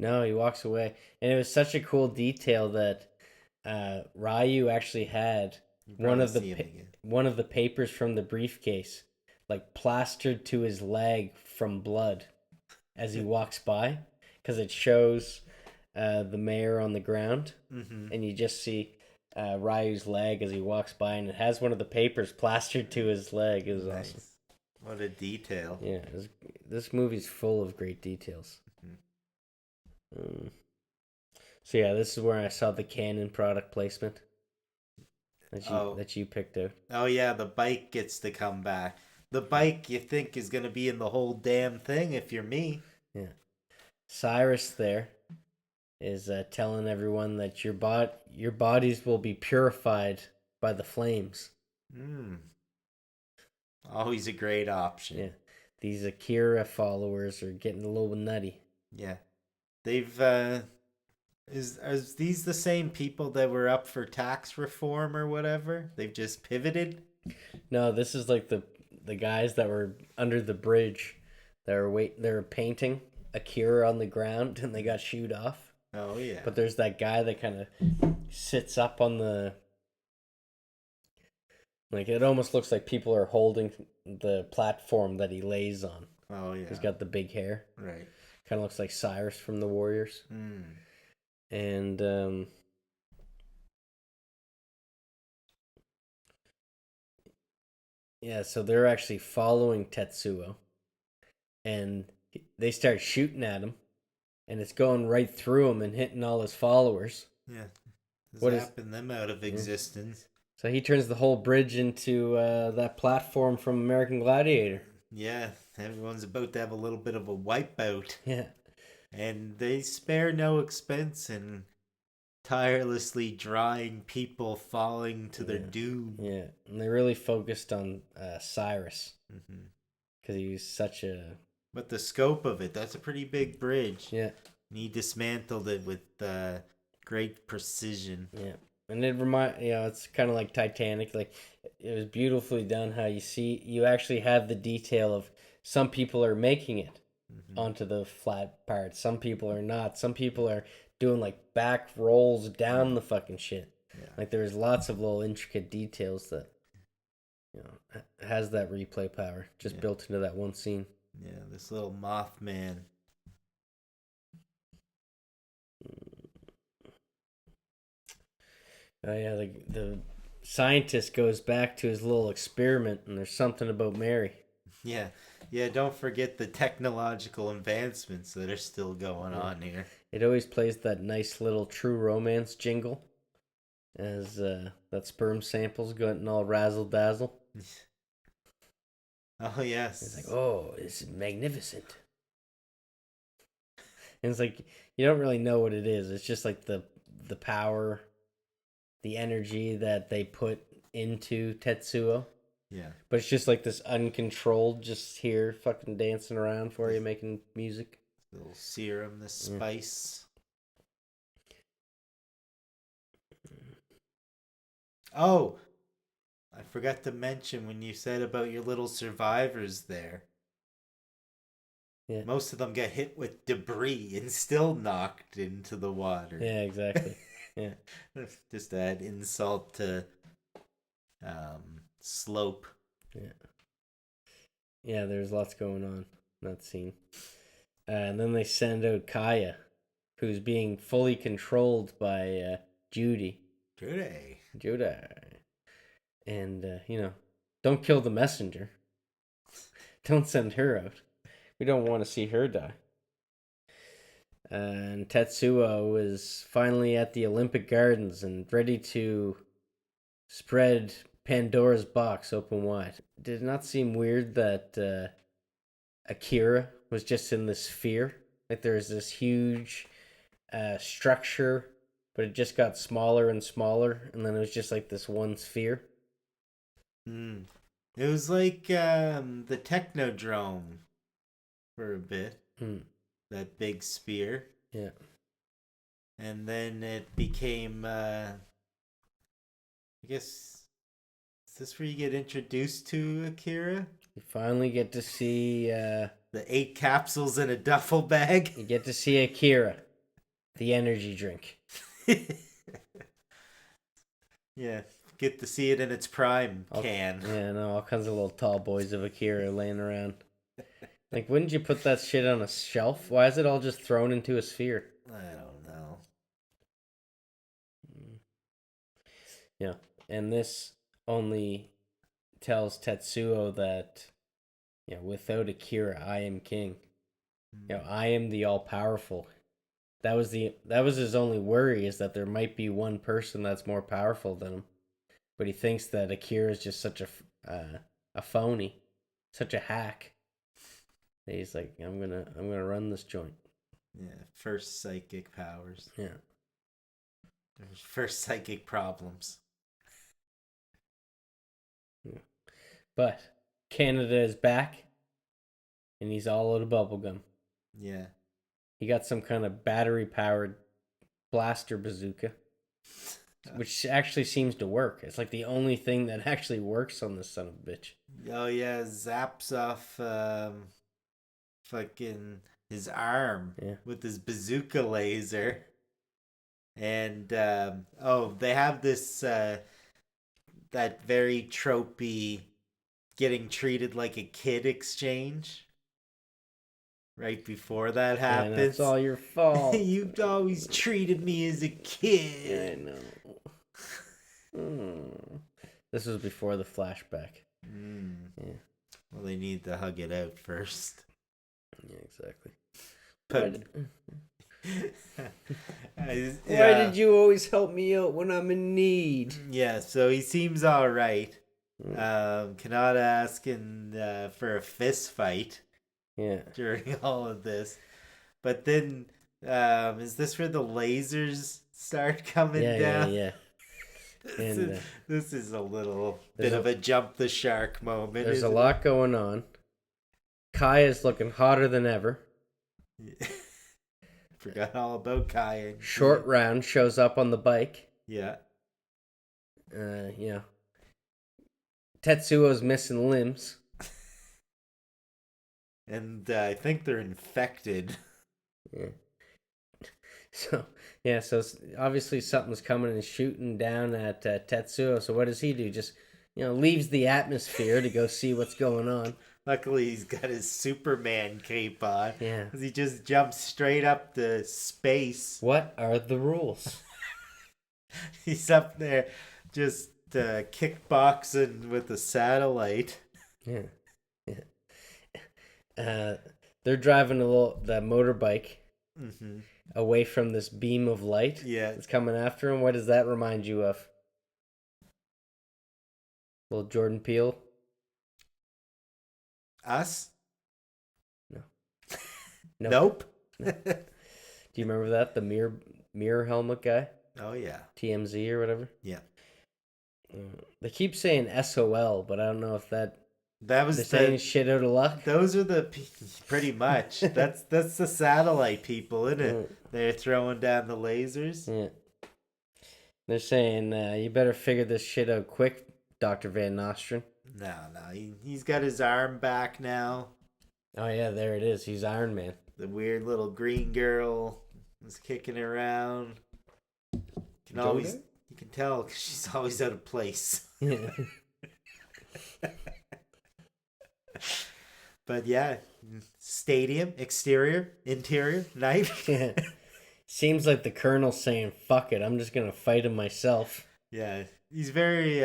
No, he walks away. And it was such a cool detail that Ryu actually had You one probably of the see him again. one of the papers from the briefcase like plastered to his leg from blood as he walks by, because it shows the mayor on the ground, Mm-hmm. and you just see Ryu's leg as he walks by, and it has one of the papers plastered to his leg. It was awesome. Nice. What a detail. Yeah, this movie's full of great details. Mhm. So yeah, this is where I saw the Canon product placement that you picked out. Oh yeah, the bike gets to come back. The bike you think is gonna be in the whole damn thing if you're me. Yeah, Cyrus there is telling everyone that your bodies will be purified by the flames. Hmm. Always a great option. Yeah, these Akira followers are getting a little nutty. Yeah. They've is these the same people that were up for tax reform or whatever? They've just pivoted? No, this is like the guys that were under the bridge. They were painting Akira on the ground, and they got shooed off. Oh yeah. But there's that guy that kind of sits up on the, like, it almost looks like people are holding the platform that he lays on. Oh yeah. He's got the big hair. Right. Kind of looks like Cyrus from the Warriors. Hmm. And yeah, so they're actually following Tetsuo, and they start shooting at him, and it's going right through him and hitting all his followers. Yeah. What is- Zapping them out of existence. So he turns the whole bridge into that platform from American Gladiator. Yeah. Everyone's about to have a little bit of a wipeout. Yeah. And they spare no expense in tirelessly drawing people falling to their doom. Yeah, and they really focused on Cyrus Mm-hmm. because he was such a But the scope of it, that's a pretty big bridge. yeah. And he dismantled it with great precision. Yeah, and it's kind of like Titanic. Like, it was beautifully done. How you actually have the detail of some people are making it onto the flat part. Some people are not. Some people are doing like back rolls down the fucking shit. Yeah. Like, there's lots of little intricate details that has that replay power just built into that one scene. Yeah, this little Mothman. Oh yeah, the scientist goes back to his little experiment, and there's something about Mary. Yeah. Yeah, don't forget the technological advancements that are still going on here. It always plays that nice little True Romance jingle as that sperm sample's getting all razzle dazzle. Oh, yes. It's like, oh, it's magnificent. And it's like, you don't really know what it is. It's just like the power, the energy that they put into Tetsuo. Yeah. But it's just like this uncontrolled, just here fucking dancing around for you, making music. The little serum, the spice. Oh, I forgot to mention when you said about your little survivors there. Yeah. Most of them get hit with debris and still knocked into the water. Yeah, exactly. Yeah. Just to add insult to slope. Yeah. Yeah, there's lots going on in that scene. And then they send out Kaya, who's being fully controlled by Judy. Judy. And, don't kill the messenger. Don't send her out. We don't want to see her die. And Tetsuo is finally at the Olympic Gardens and ready to spread Pandora's box open wide. Did it not seem weird that Akira was just in this sphere? Like, there's this huge structure, but it just got smaller and smaller, and then it was just like this one sphere. Mm. It was like the Technodrome for a bit. That big spear. Yeah. And then it became, I guess, is this where you get introduced to Akira? You finally get to see... The 8 capsules in a duffel bag? you get to see Akira. The energy drink. Yeah, get to see it in its prime can. Yeah, no, all kinds of little tall boys of Akira laying around. Like, wouldn't you put that shit on a shelf? Why is it all just thrown into a sphere? I don't know. Yeah, and this only tells Tetsuo that, without Akira, I am king. I am the all powerful. That was his only worry, is that there might be one person that's more powerful than him. But he thinks that Akira is just such a phony, such a hack. That he's like, I'm gonna run this joint. Yeah, first psychic powers. Yeah. First psychic problems. Yeah. But Canada is back, and he's all out of bubblegum. Yeah. He got some kind of battery-powered blaster bazooka, which actually seems to work. It's like the only thing that actually works on this son of a bitch. Oh yeah, zaps off fucking his arm with his bazooka laser. And they have this that very tropey getting treated like a kid exchange right before that happens. Yeah, that's all your fault. You've always treated me as a kid. Yeah, I know. This was before the flashback. Yeah. Well, they need to hug it out first. Yeah, exactly. But why did you always help me out when I'm in need? Yeah, so he seems all right. Kanata asking for a fist fight. Yeah. During all of this, but then is this where the lasers start coming down? Yeah. This is a little bit of a jump the shark moment. There's a lot going on. Kaya's looking hotter than ever. Forgot all about Kaya. Short Round shows up on the bike. Yeah. Tetsuo's missing limbs. And I think they're infected. Yeah. So obviously something's coming and shooting down at Tetsuo. So what does he do? Just, leaves the atmosphere to go see what's going on. Luckily, he's got his Superman cape on. Yeah. Because he just jumps straight up to space. What are the rules? He's up there just kickboxing with a satellite. Yeah. They're driving the motorbike away from this beam of light. Yeah. It's coming after him. What does that remind you of? Little Jordan Peele? Us? No. Nope. No. Do you remember that? The mirror helmet guy? Oh, yeah. TMZ or whatever? Yeah. They keep saying SOL, but I don't know if that was they're saying shit out of luck. Those are pretty much. That's the satellite people, isn't it? They're throwing down the lasers. Yeah. They're saying you better figure this shit out quick, Dr. Van Nostrand. No, he's got his arm back now. Oh yeah, there it is. He's Iron Man. The weird little green girl is kicking around. You can tell 'cause she's always out of place. Yeah. But yeah, stadium, exterior, interior, knife. Yeah. Seems like the Colonel's saying, fuck it, I'm just going to fight him myself. Yeah, he's very,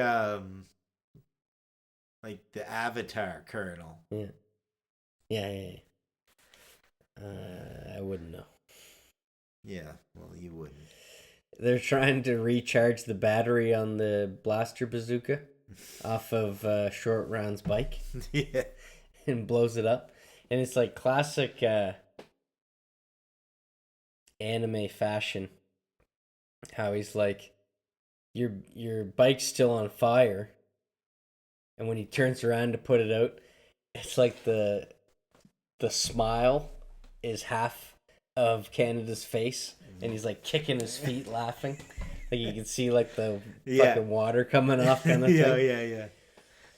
like the Avatar Colonel. Yeah. Yeah. I wouldn't know. Yeah, well, you wouldn't. They're trying to recharge the battery on the blaster bazooka off of Short Round's bike. Yeah. And blows it up. And it's like classic anime fashion. How he's like, your bike's still on fire. And when he turns around to put it out, it's like the smile is half of Canada's face. And he's like kicking his feet laughing. Like you can see like the fucking water coming off kind of thing. Yeah.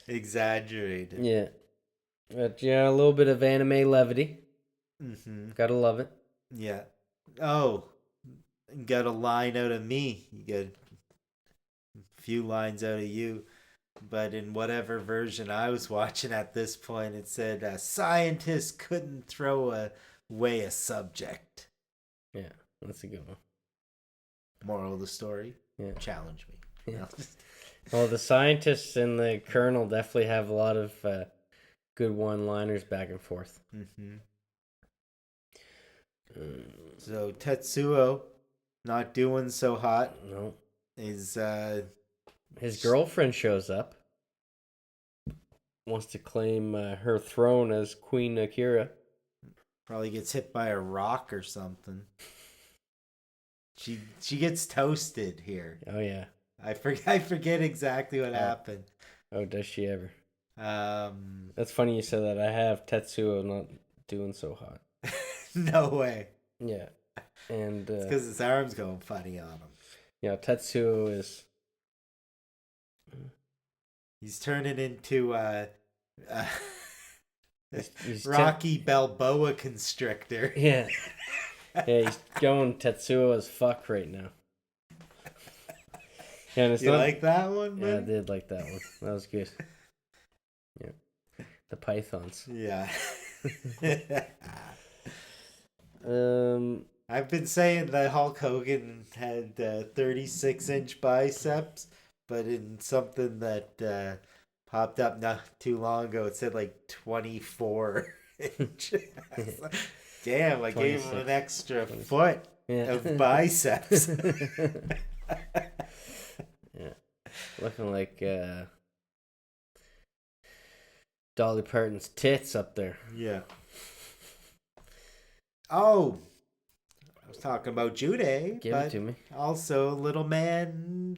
Exaggerated. Yeah. But yeah, a little bit of anime levity. Mm-hmm. Gotta love it. Yeah. Oh, got a line out of me. You got a few lines out of you. But in whatever version I was watching at this point, it said scientists couldn't throw away a subject. Yeah, that's a good one. Moral of the story: Yeah. challenge me. Yeah. Well, the scientists and the colonel definitely have a lot of good one-liners back and forth. Mm-hmm. So Tetsuo, not doing so hot. No. Is his girlfriend shows up, wants to claim her throne as Queen Akira. probably gets hit by a rock or something. She gets toasted here. Oh yeah. I forget exactly what happened. Oh, does she ever? That's funny you said that. I have Tetsuo not doing so hot. No way. Yeah. And it's because his arm's going funny on him. Yeah, Tetsuo is. He's turning into he's Rocky Balboa Constrictor. Yeah. Yeah, he's going Tetsuo as fuck right now. Yeah, and it's you like that one, man? Yeah, I did like that one. That was good. Yeah. The pythons. Yeah. I've been saying that Hulk Hogan had 36-inch biceps, but in something that popped up not too long ago, it said like 24 inches. Damn, I gave him an extra 26. foot of biceps. Yeah. Looking like Dolly Parton's tits up there. Yeah. Oh, I was talking about Jude, Give it to me. Also, little man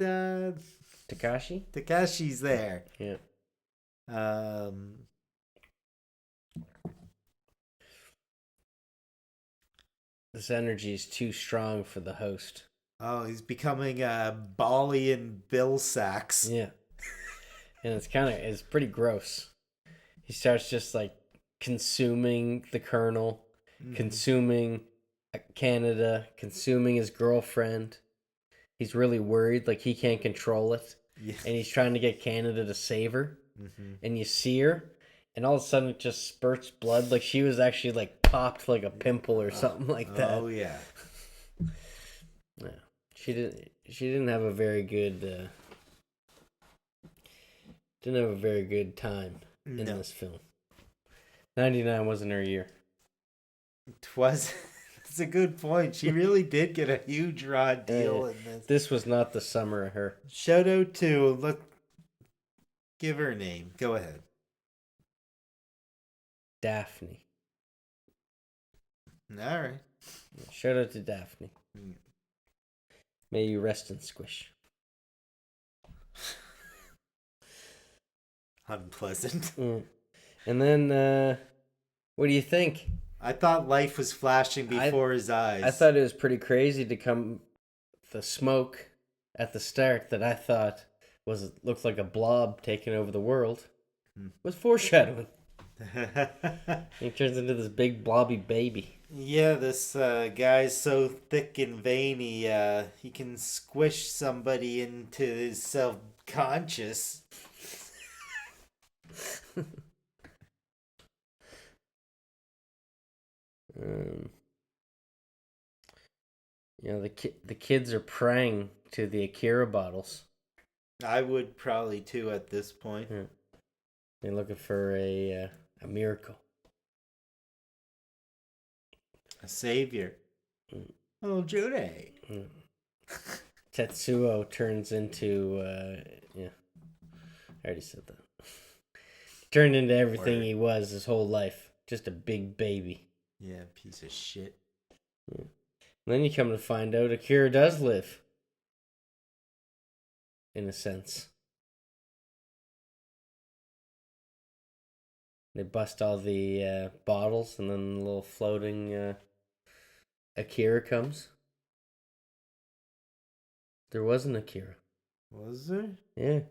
Takashi. Takashi's there. Yeah. This energy is too strong for the host. Oh, he's becoming Bali and Bill Sacks. Yeah. And it's pretty gross. He starts just like consuming the colonel, consuming Canada, consuming his girlfriend. He's really worried, like he can't control it. Yeah. And he's trying to get Canada to save her. And you see her, and all of a sudden it just spurts blood. Like she was actually like popped like a pimple or something like that. Oh yeah. Yeah. She didn't have a very good time in this film. 99 wasn't her year. That's a good point. She really did get a huge raw deal in this. This was not the summer of her. Shout out to give her a name. Go ahead. Daphne. All right. Shout out to Daphne. May you rest in squish. Unpleasant. And then, what do you think? I thought life was flashing before his eyes. I thought it was pretty crazy to come the smoke at the start that I thought looked like a blob taking over the world was foreshadowing. He turns into this big blobby baby. Yeah, this guy's so thick and veiny, he can squish somebody into his self-conscious. The kids are praying to the Akira bottles. I would probably too at this point. Yeah. They're looking for a miracle. A savior. Oh, Jude. Tetsuo turns into I already said that. Turned into everything he was his whole life. Just a big baby. Yeah, piece of shit. Yeah. And then you come to find out Akira does live. In a sense. They bust all the bottles, and then the little floating Akira comes. There was an Akira. Was there? Yeah.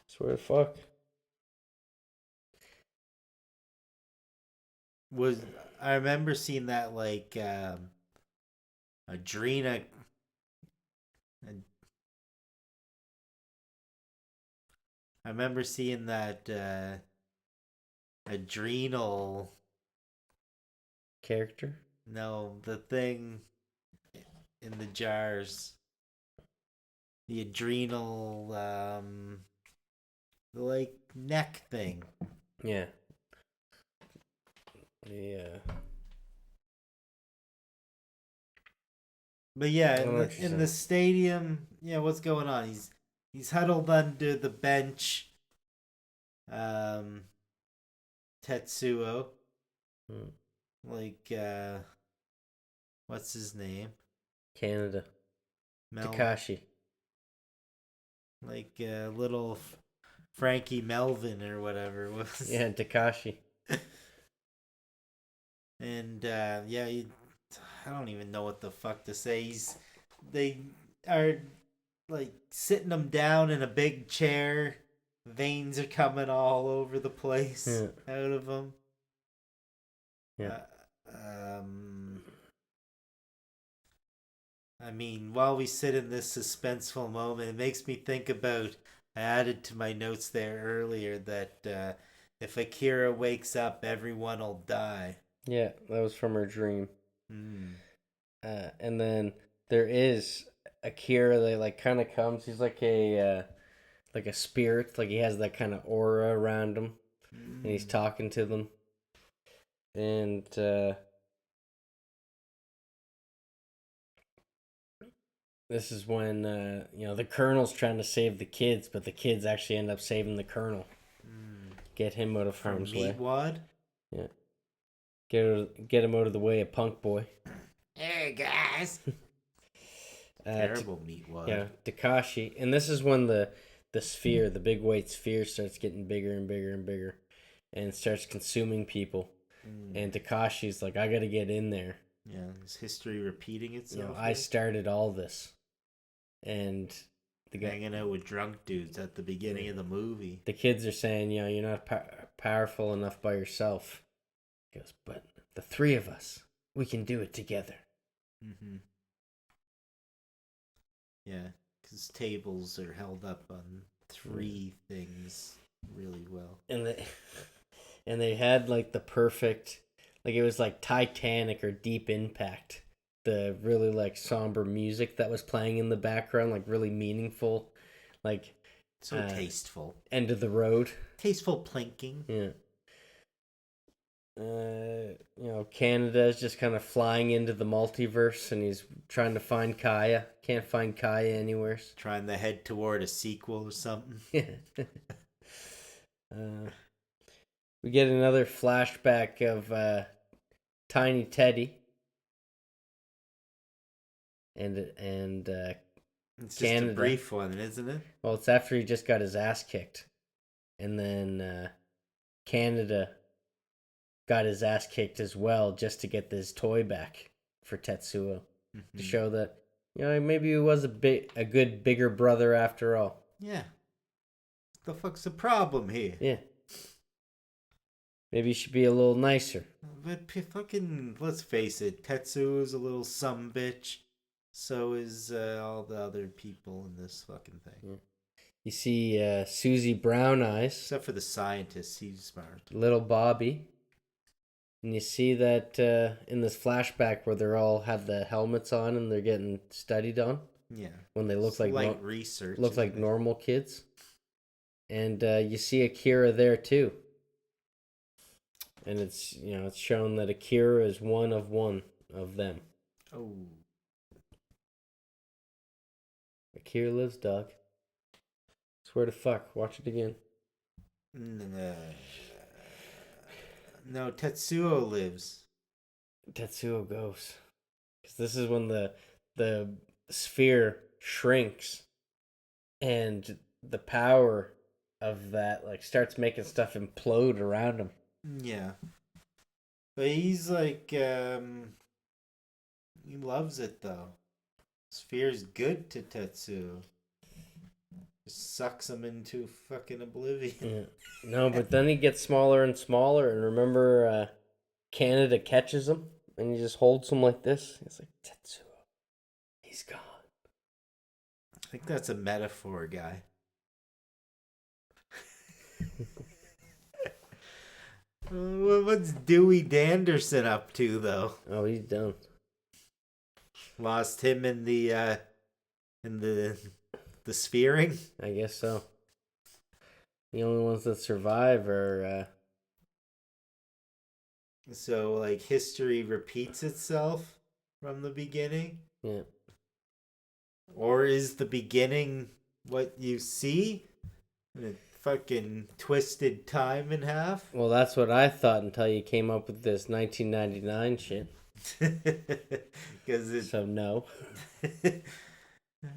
Swear to fuck. I remember seeing that Adrena. I remember seeing that adrenal. Character? No, the thing in the jars. The adrenal, the like neck thing. Yeah. Yeah. But yeah, I don't know what you're in saying. the stadium, yeah, what's going on? He's huddled under the bench. Um, Tetsuo, Hmm. like what's his name? Canada. Mel, Takashi. like little Frankie Melvin or whatever was. Yeah, Takashi. And yeah, I don't even know what the fuck to say. They are like sitting him down in a big chair. Veins are coming all over the place Yeah. out of him. Yeah. I mean, while we sit in this suspenseful moment, it makes me think about. I added to my notes there earlier that if Akira wakes up, everyone will die. Yeah, that was from her dream. Mm. And then there is Akira that like kind of comes. He's like a spirit. Like he has that kind of aura around him, and he's Mm. talking to them. And this is when the colonel's trying to save the kids, but the kids actually end up saving the colonel. Mm. Get him out of From harm's way. Meatwad. Yeah, get him out of the way of Punk Boy. Hey guys. Terrible Meatwad. Yeah, Takashi, and this is when the sphere, the big white sphere, starts getting bigger and bigger and bigger, and starts consuming people. Mm. And Takashi's like, I gotta get in there. Yeah, is history repeating itself? I started all this, and the guy, hanging out with drunk dudes at the beginning of the movie. the kids are saying, you're not powerful enough by yourself. He goes, but the three of us, we can do it together. Mm-hmm. Yeah, because tables are held up on three things really well. And they had like the perfect, like it was like Titanic or Deep Impact, the really like somber music that was playing in the background, like really meaningful, like So tasteful. End of the road. Tasteful plinking. Yeah. Canada is just kind of flying into the multiverse, and he's trying to find Kaya. Can't find Kaya anywhere. Trying to head toward a sequel or something. We get another flashback of Tiny Teddy and It's just Canada. a brief one, isn't it? Well, it's after he just got his ass kicked, and then Canada got his ass kicked as well, just to get this toy back for Tetsuo, to show that maybe he was a good bigger brother after all. Yeah. What the fuck's the problem here? Yeah. Maybe you should be a little nicer. But fucking, let's face it, Tetsuo's a little sumbitch. So is all the other people in this fucking thing. Yeah. You see Susie Brown Eyes. Except for the scientist, he's smart. Little Bobby. And you see that in this flashback where they're all have the helmets on and they're getting studied on. Yeah. When they look like research. Look like normal kids. And you see Akira there too. And it's shown that Akira is one of them. Oh. Akira lives, dog. Swear to fuck. Watch it again. No, Tetsuo lives. Tetsuo goes. Because this is when the sphere shrinks. And the power of that starts making stuff implode around him. Yeah. But he's like, he loves it though. Sphere's good to Tetsuo. Just sucks him into fucking oblivion. Yeah. No, but then he gets smaller and smaller, and remember Canada catches him, and he just holds him like this. He's like, Tetsuo. He's gone. I think that's a metaphor, guy. What's Dewey Danderson up to, though? Oh, he's done. Lost him in the sphering. I guess so. The only ones that survive are. So, like, history repeats itself from the beginning? Yeah. Or is the beginning what you see? A fucking twisted time in half? Well, that's what I thought until you came up with this 1999 shit. Because it. So, no.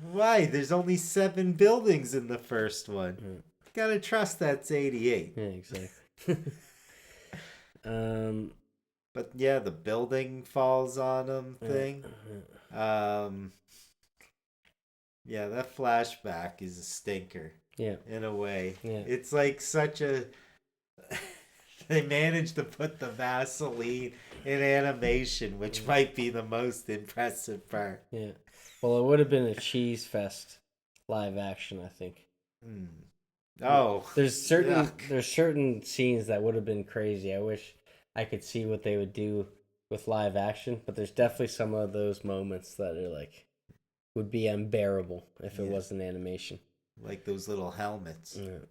Why? There's only 7 buildings in the first one. Mm. Gotta trust that's 88. Yeah, exactly. But yeah, the building falls on him thing. Yeah, that flashback is a stinker. Yeah. In a way. Yeah. It's like such a. They managed to put the Vaseline in animation, which might be the most impressive part. Yeah. Well, it would have been a cheese fest live action, I think. Oh. There's certain scenes that would have been crazy. I wish I could see what they would do with live action, but there's definitely some of those moments that are like would be unbearable if it wasn't animation. Like those little helmets. Yeah.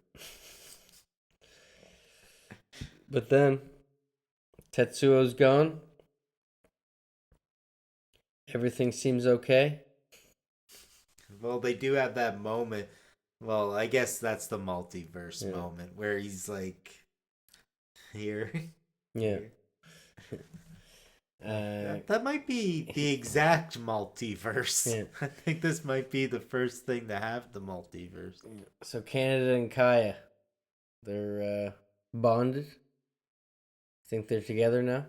But then Tetsuo's gone. Everything seems okay. Well, they do have that moment. Well, I guess that's the multiverse moment where he's like, here. Yeah. That might be the exact multiverse. Yeah. I think this might be the first thing to have the multiverse. So Canada and Kaya, they're bonded. Think they're together now?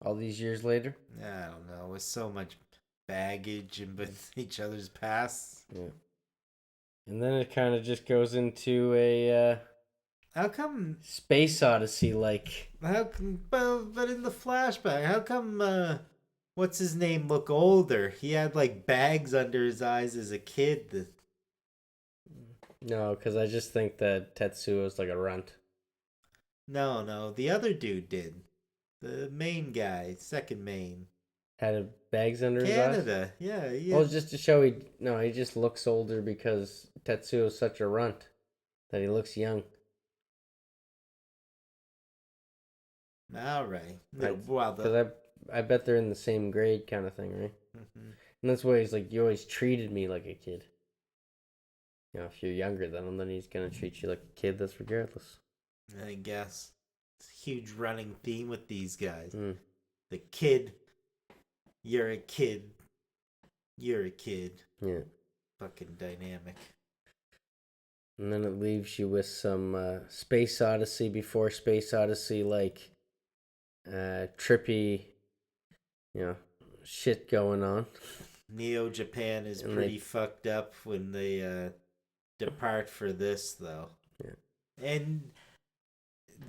All these years later? I don't know. With so much baggage in each other's pasts. Yeah. And then it kind of just goes into a how come space odyssey like? How come? But in the flashback, how come? What's his name look older? He had like bags under his eyes as a kid. No, because I just think that Tetsuo's like a runt. No, the other dude did. The main guy, second main. Had bags under his eyes? Canada, yeah. Well, just to show he just looks older because Tetsuo's such a runt that he looks young. All right. Because I bet they're in the same grade kind of thing, right? Mm-hmm. And that's why he's like, you always treated me like a kid. You know, if you're younger than him, then he's going to treat you like a kid. That's regardless. I guess. It's a huge running theme with these guys. The kid. You're a kid. You're a kid. Yeah. Fucking dynamic. And then it leaves you with some Space Odyssey before Space Odyssey, like trippy, shit going on. Neo Japan is pretty fucked up when they depart for this, though. Yeah. And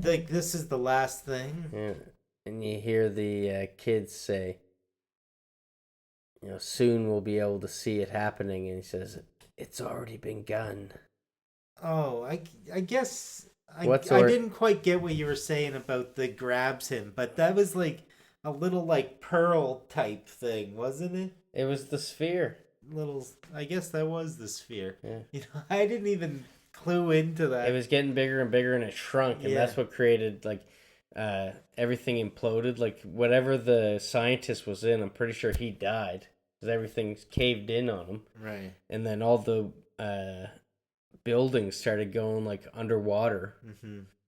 like this is the last thing. Yeah. And you hear the kids say, soon we'll be able to see it happening, and he says, it's already begun. Oh, I guess I didn't quite get what you were saying about the grabs him, but that was like a little like pearl type thing, wasn't it? It was the sphere. I guess that was the sphere. Yeah. I didn't even clue into that. It was getting bigger and bigger, and it shrunk, and that's what created like everything imploded. Like whatever the scientist was in, I'm pretty sure he died because everything's caved in on him. Right. And then all the buildings started going like underwater,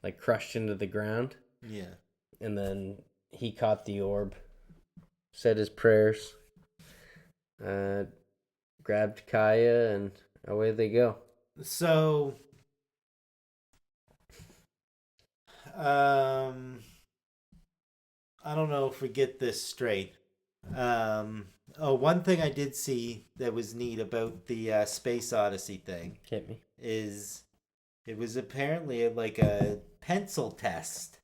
like crushed into the ground. Yeah. And then he caught the orb, said his prayers, grabbed Kaya, and away they go. So, I don't know if we get this straight. One thing I did see that was neat about the Space Odyssey thing. Hit me. Is it was apparently like a pencil test.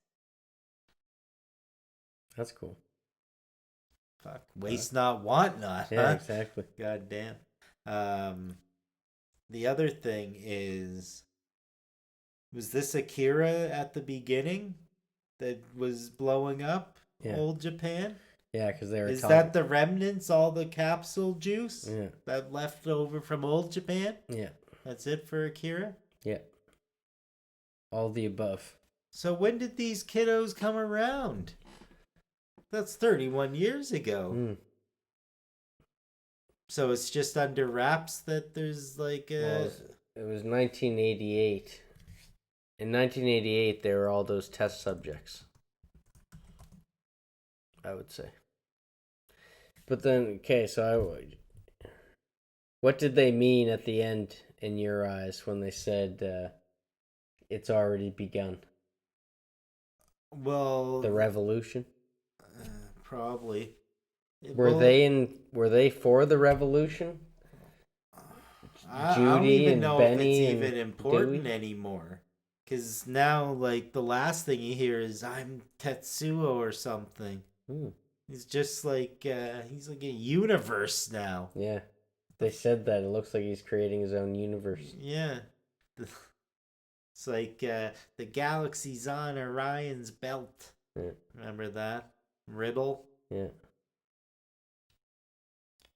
That's cool. Fuck. Waste not, want not, Yeah, huh? exactly. God damn. The other thing is, was this Akira at the beginning that was blowing up Yeah. old Japan? Yeah, because they were Is talking. that the remnants, all the capsule juice Yeah. that left over from old Japan? Yeah. That's it for Akira? Yeah. All the above. So when did these kiddos come around? That's 31 years ago. Mm. So it's just under wraps that there's like Well, a... it was 1988. In 1988, there were all those test subjects, I would say. But then, okay, so what did they mean at the end in your eyes when they said it's already begun? Well... The revolution? Probably. Were they for the revolution? I don't Judy even and know Benny if it's even and important Dewey? anymore. Because now, like, the last thing you hear is, I'm Tetsuo or something. Mm. He's just like, he's like a universe now. Yeah. They said that. It looks like he's creating his own universe. Yeah. It's like, the galaxy's on Orion's belt. Yeah. Remember that? Riddle? Yeah.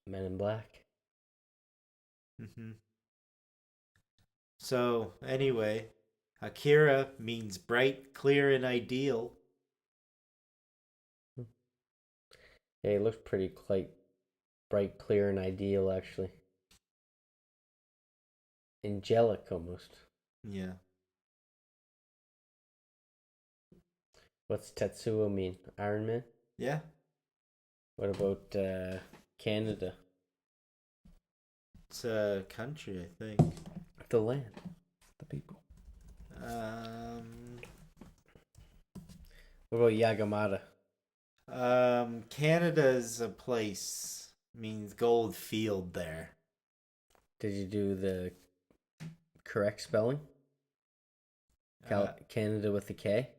Men in Black. Mm-hmm. So, anyway, Akira means bright, clear, and ideal. Yeah, he looks pretty quite bright, clear, and ideal, actually. Angelic, almost. Yeah. What's Tetsuo mean? Iron Man? Yeah. What about Canada? It's a country, I think. The land. The people. What about Yagamata? Canada's a place. Means gold field there. Did you do the correct spelling? Canada with the K?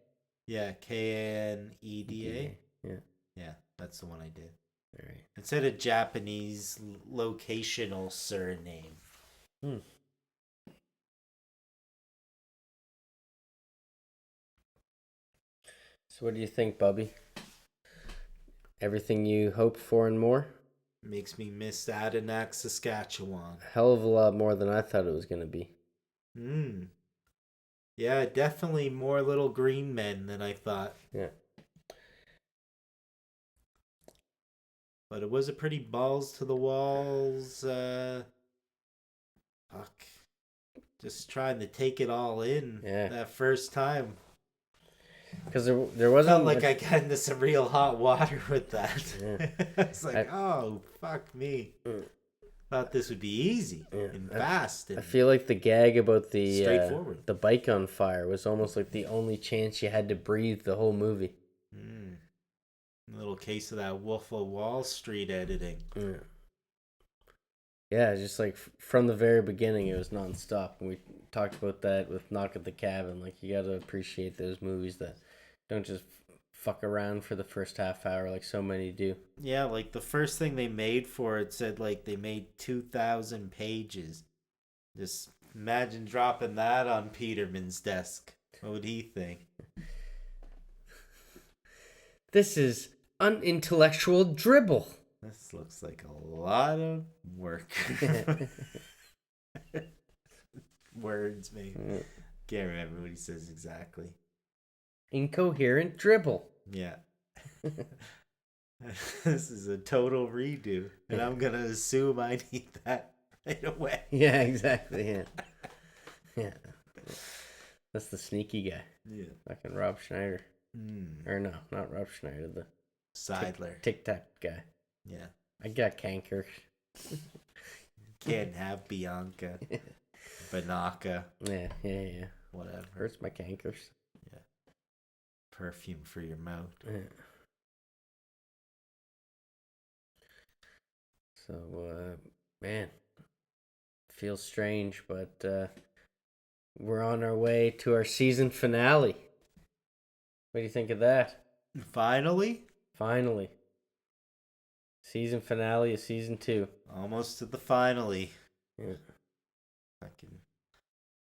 Yeah, Kaneda. Yeah. Yeah, that's the one I did. All right. Instead of Japanese locational surname. Hmm. So what do you think, Bubby? Everything you hoped for and more? Makes me miss Adenac, Saskatchewan. Hell of a lot more than I thought it was going to be. Yeah, definitely more little green men than I thought. Yeah. But it was a pretty balls to the walls. Fuck. Just trying to take it all in that first time. Because there wasn't felt like I got into some real hot water with that. Yeah. It's like, oh, fuck me. Thought this would be easy and fast. And I feel like the gag about straightforward. The bike on fire was almost like the only chance you had to breathe the whole movie. A little case of that Wolf of Wall Street editing. Yeah, just like from the very beginning, it was nonstop. And we talked about that with Knock at the Cabin. Like, you got to appreciate those movies that don't just fuck around for the first half hour like so many do. Yeah, like the first thing they made for it said like they made 2,000 pages. Just imagine dropping that on Peterman's desk. What would he think? This is unintellectual dribble. This looks like a lot of work. Words, maybe. Can't remember what he says exactly. Incoherent dribble. Yeah. This is a total redo. And I'm going to assume I need that right away. Yeah, exactly. Yeah. Yeah. That's the sneaky guy. Yeah. Fucking Rob Schneider. Or no, not Rob Schneider. The Seidler. Tic-Tac guy. Yeah. I got canker. Can't have Bianca. Banaka. Yeah. Whatever. Hurts my cankers. Yeah. Perfume for your mouth. Yeah. So, man, feels strange, but we're on our way to our season finale. What do you think of that? Finally? Finally. Season finale of season 2. Almost to the finale. Yeah. Fucking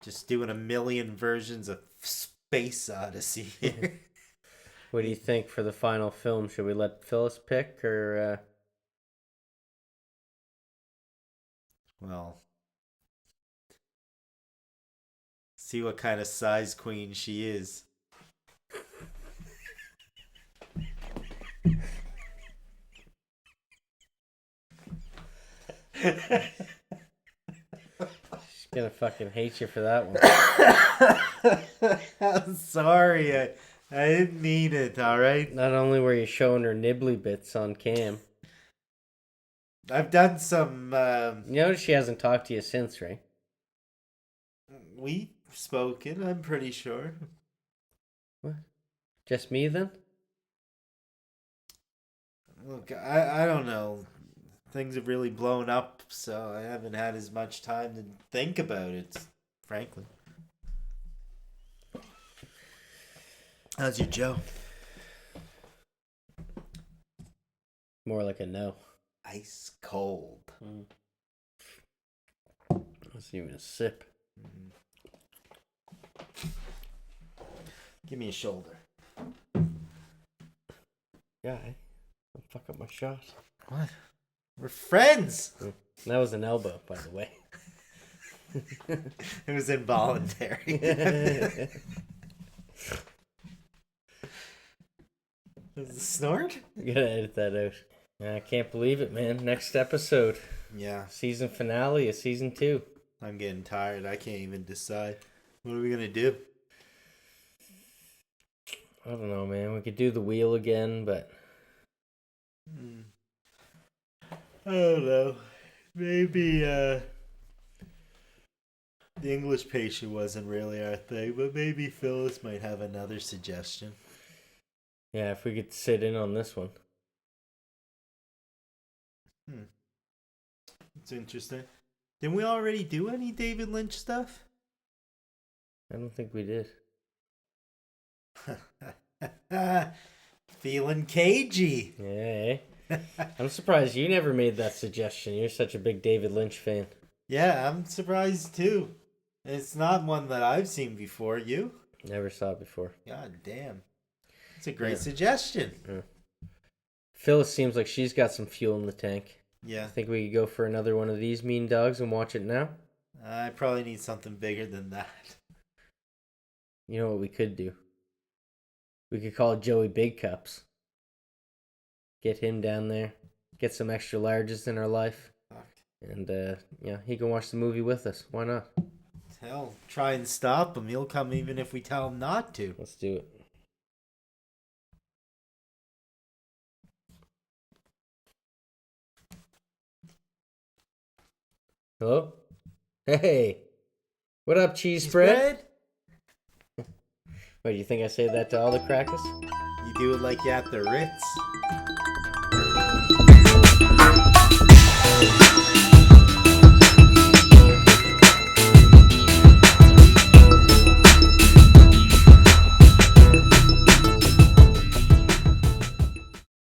just doing a million versions of Space Odyssey here. What do you think for the final film? Should we let Phyllis pick or? Well, see what kind of size queen she is. She's gonna fucking hate you for that one. I'm sorry. I didn't mean it, alright? Not only were you showing her nibbly bits on cam. I've done some. You notice she hasn't talked to you since, right? We've spoken, I'm pretty sure. What? Just me then? Look, I don't know. Things have really blown up, so I haven't had as much time to think about it, frankly. How's your Joe? More like a no. Ice cold. That's even a sip. Give me a shoulder. Yeah, don't fuck up my shot. What? We're friends! That was an elbow, by the way. It was involuntary. Was it a snort? You gotta edit that out. I can't believe it, man. Next episode. Yeah. Season finale of season 2. I'm getting tired. I can't even decide. What are we gonna do? I don't know, man. We could do the wheel again, but... I don't know. Maybe, the English patient wasn't really our thing, but maybe Phyllis might have another suggestion. Yeah, if we could sit in on this one. It's interesting. Didn't we already do any David Lynch stuff? I don't think we did. Feeling cagey. Yeah. I'm surprised you never made that suggestion. You're such a big David Lynch fan. Yeah, I'm surprised too. It's not one that I've seen before. You? Never saw it before. God damn. It's a great suggestion. Yeah. Phyllis seems like she's got some fuel in the tank. Yeah. I think we could go for another one of these mean dogs and watch it now. I probably need something bigger than that. You know what we could do? We could call Joey Big Cups. Get him down there. Get some extra larges in our life. Fuck. And, he can watch the movie with us. Why not? Hell, try and stop him. He'll come even if we tell him not to. Let's do it. Hello? Hey! What up, cheese spread? What, you think I say that to all the crackers? You do it like you at the Ritz.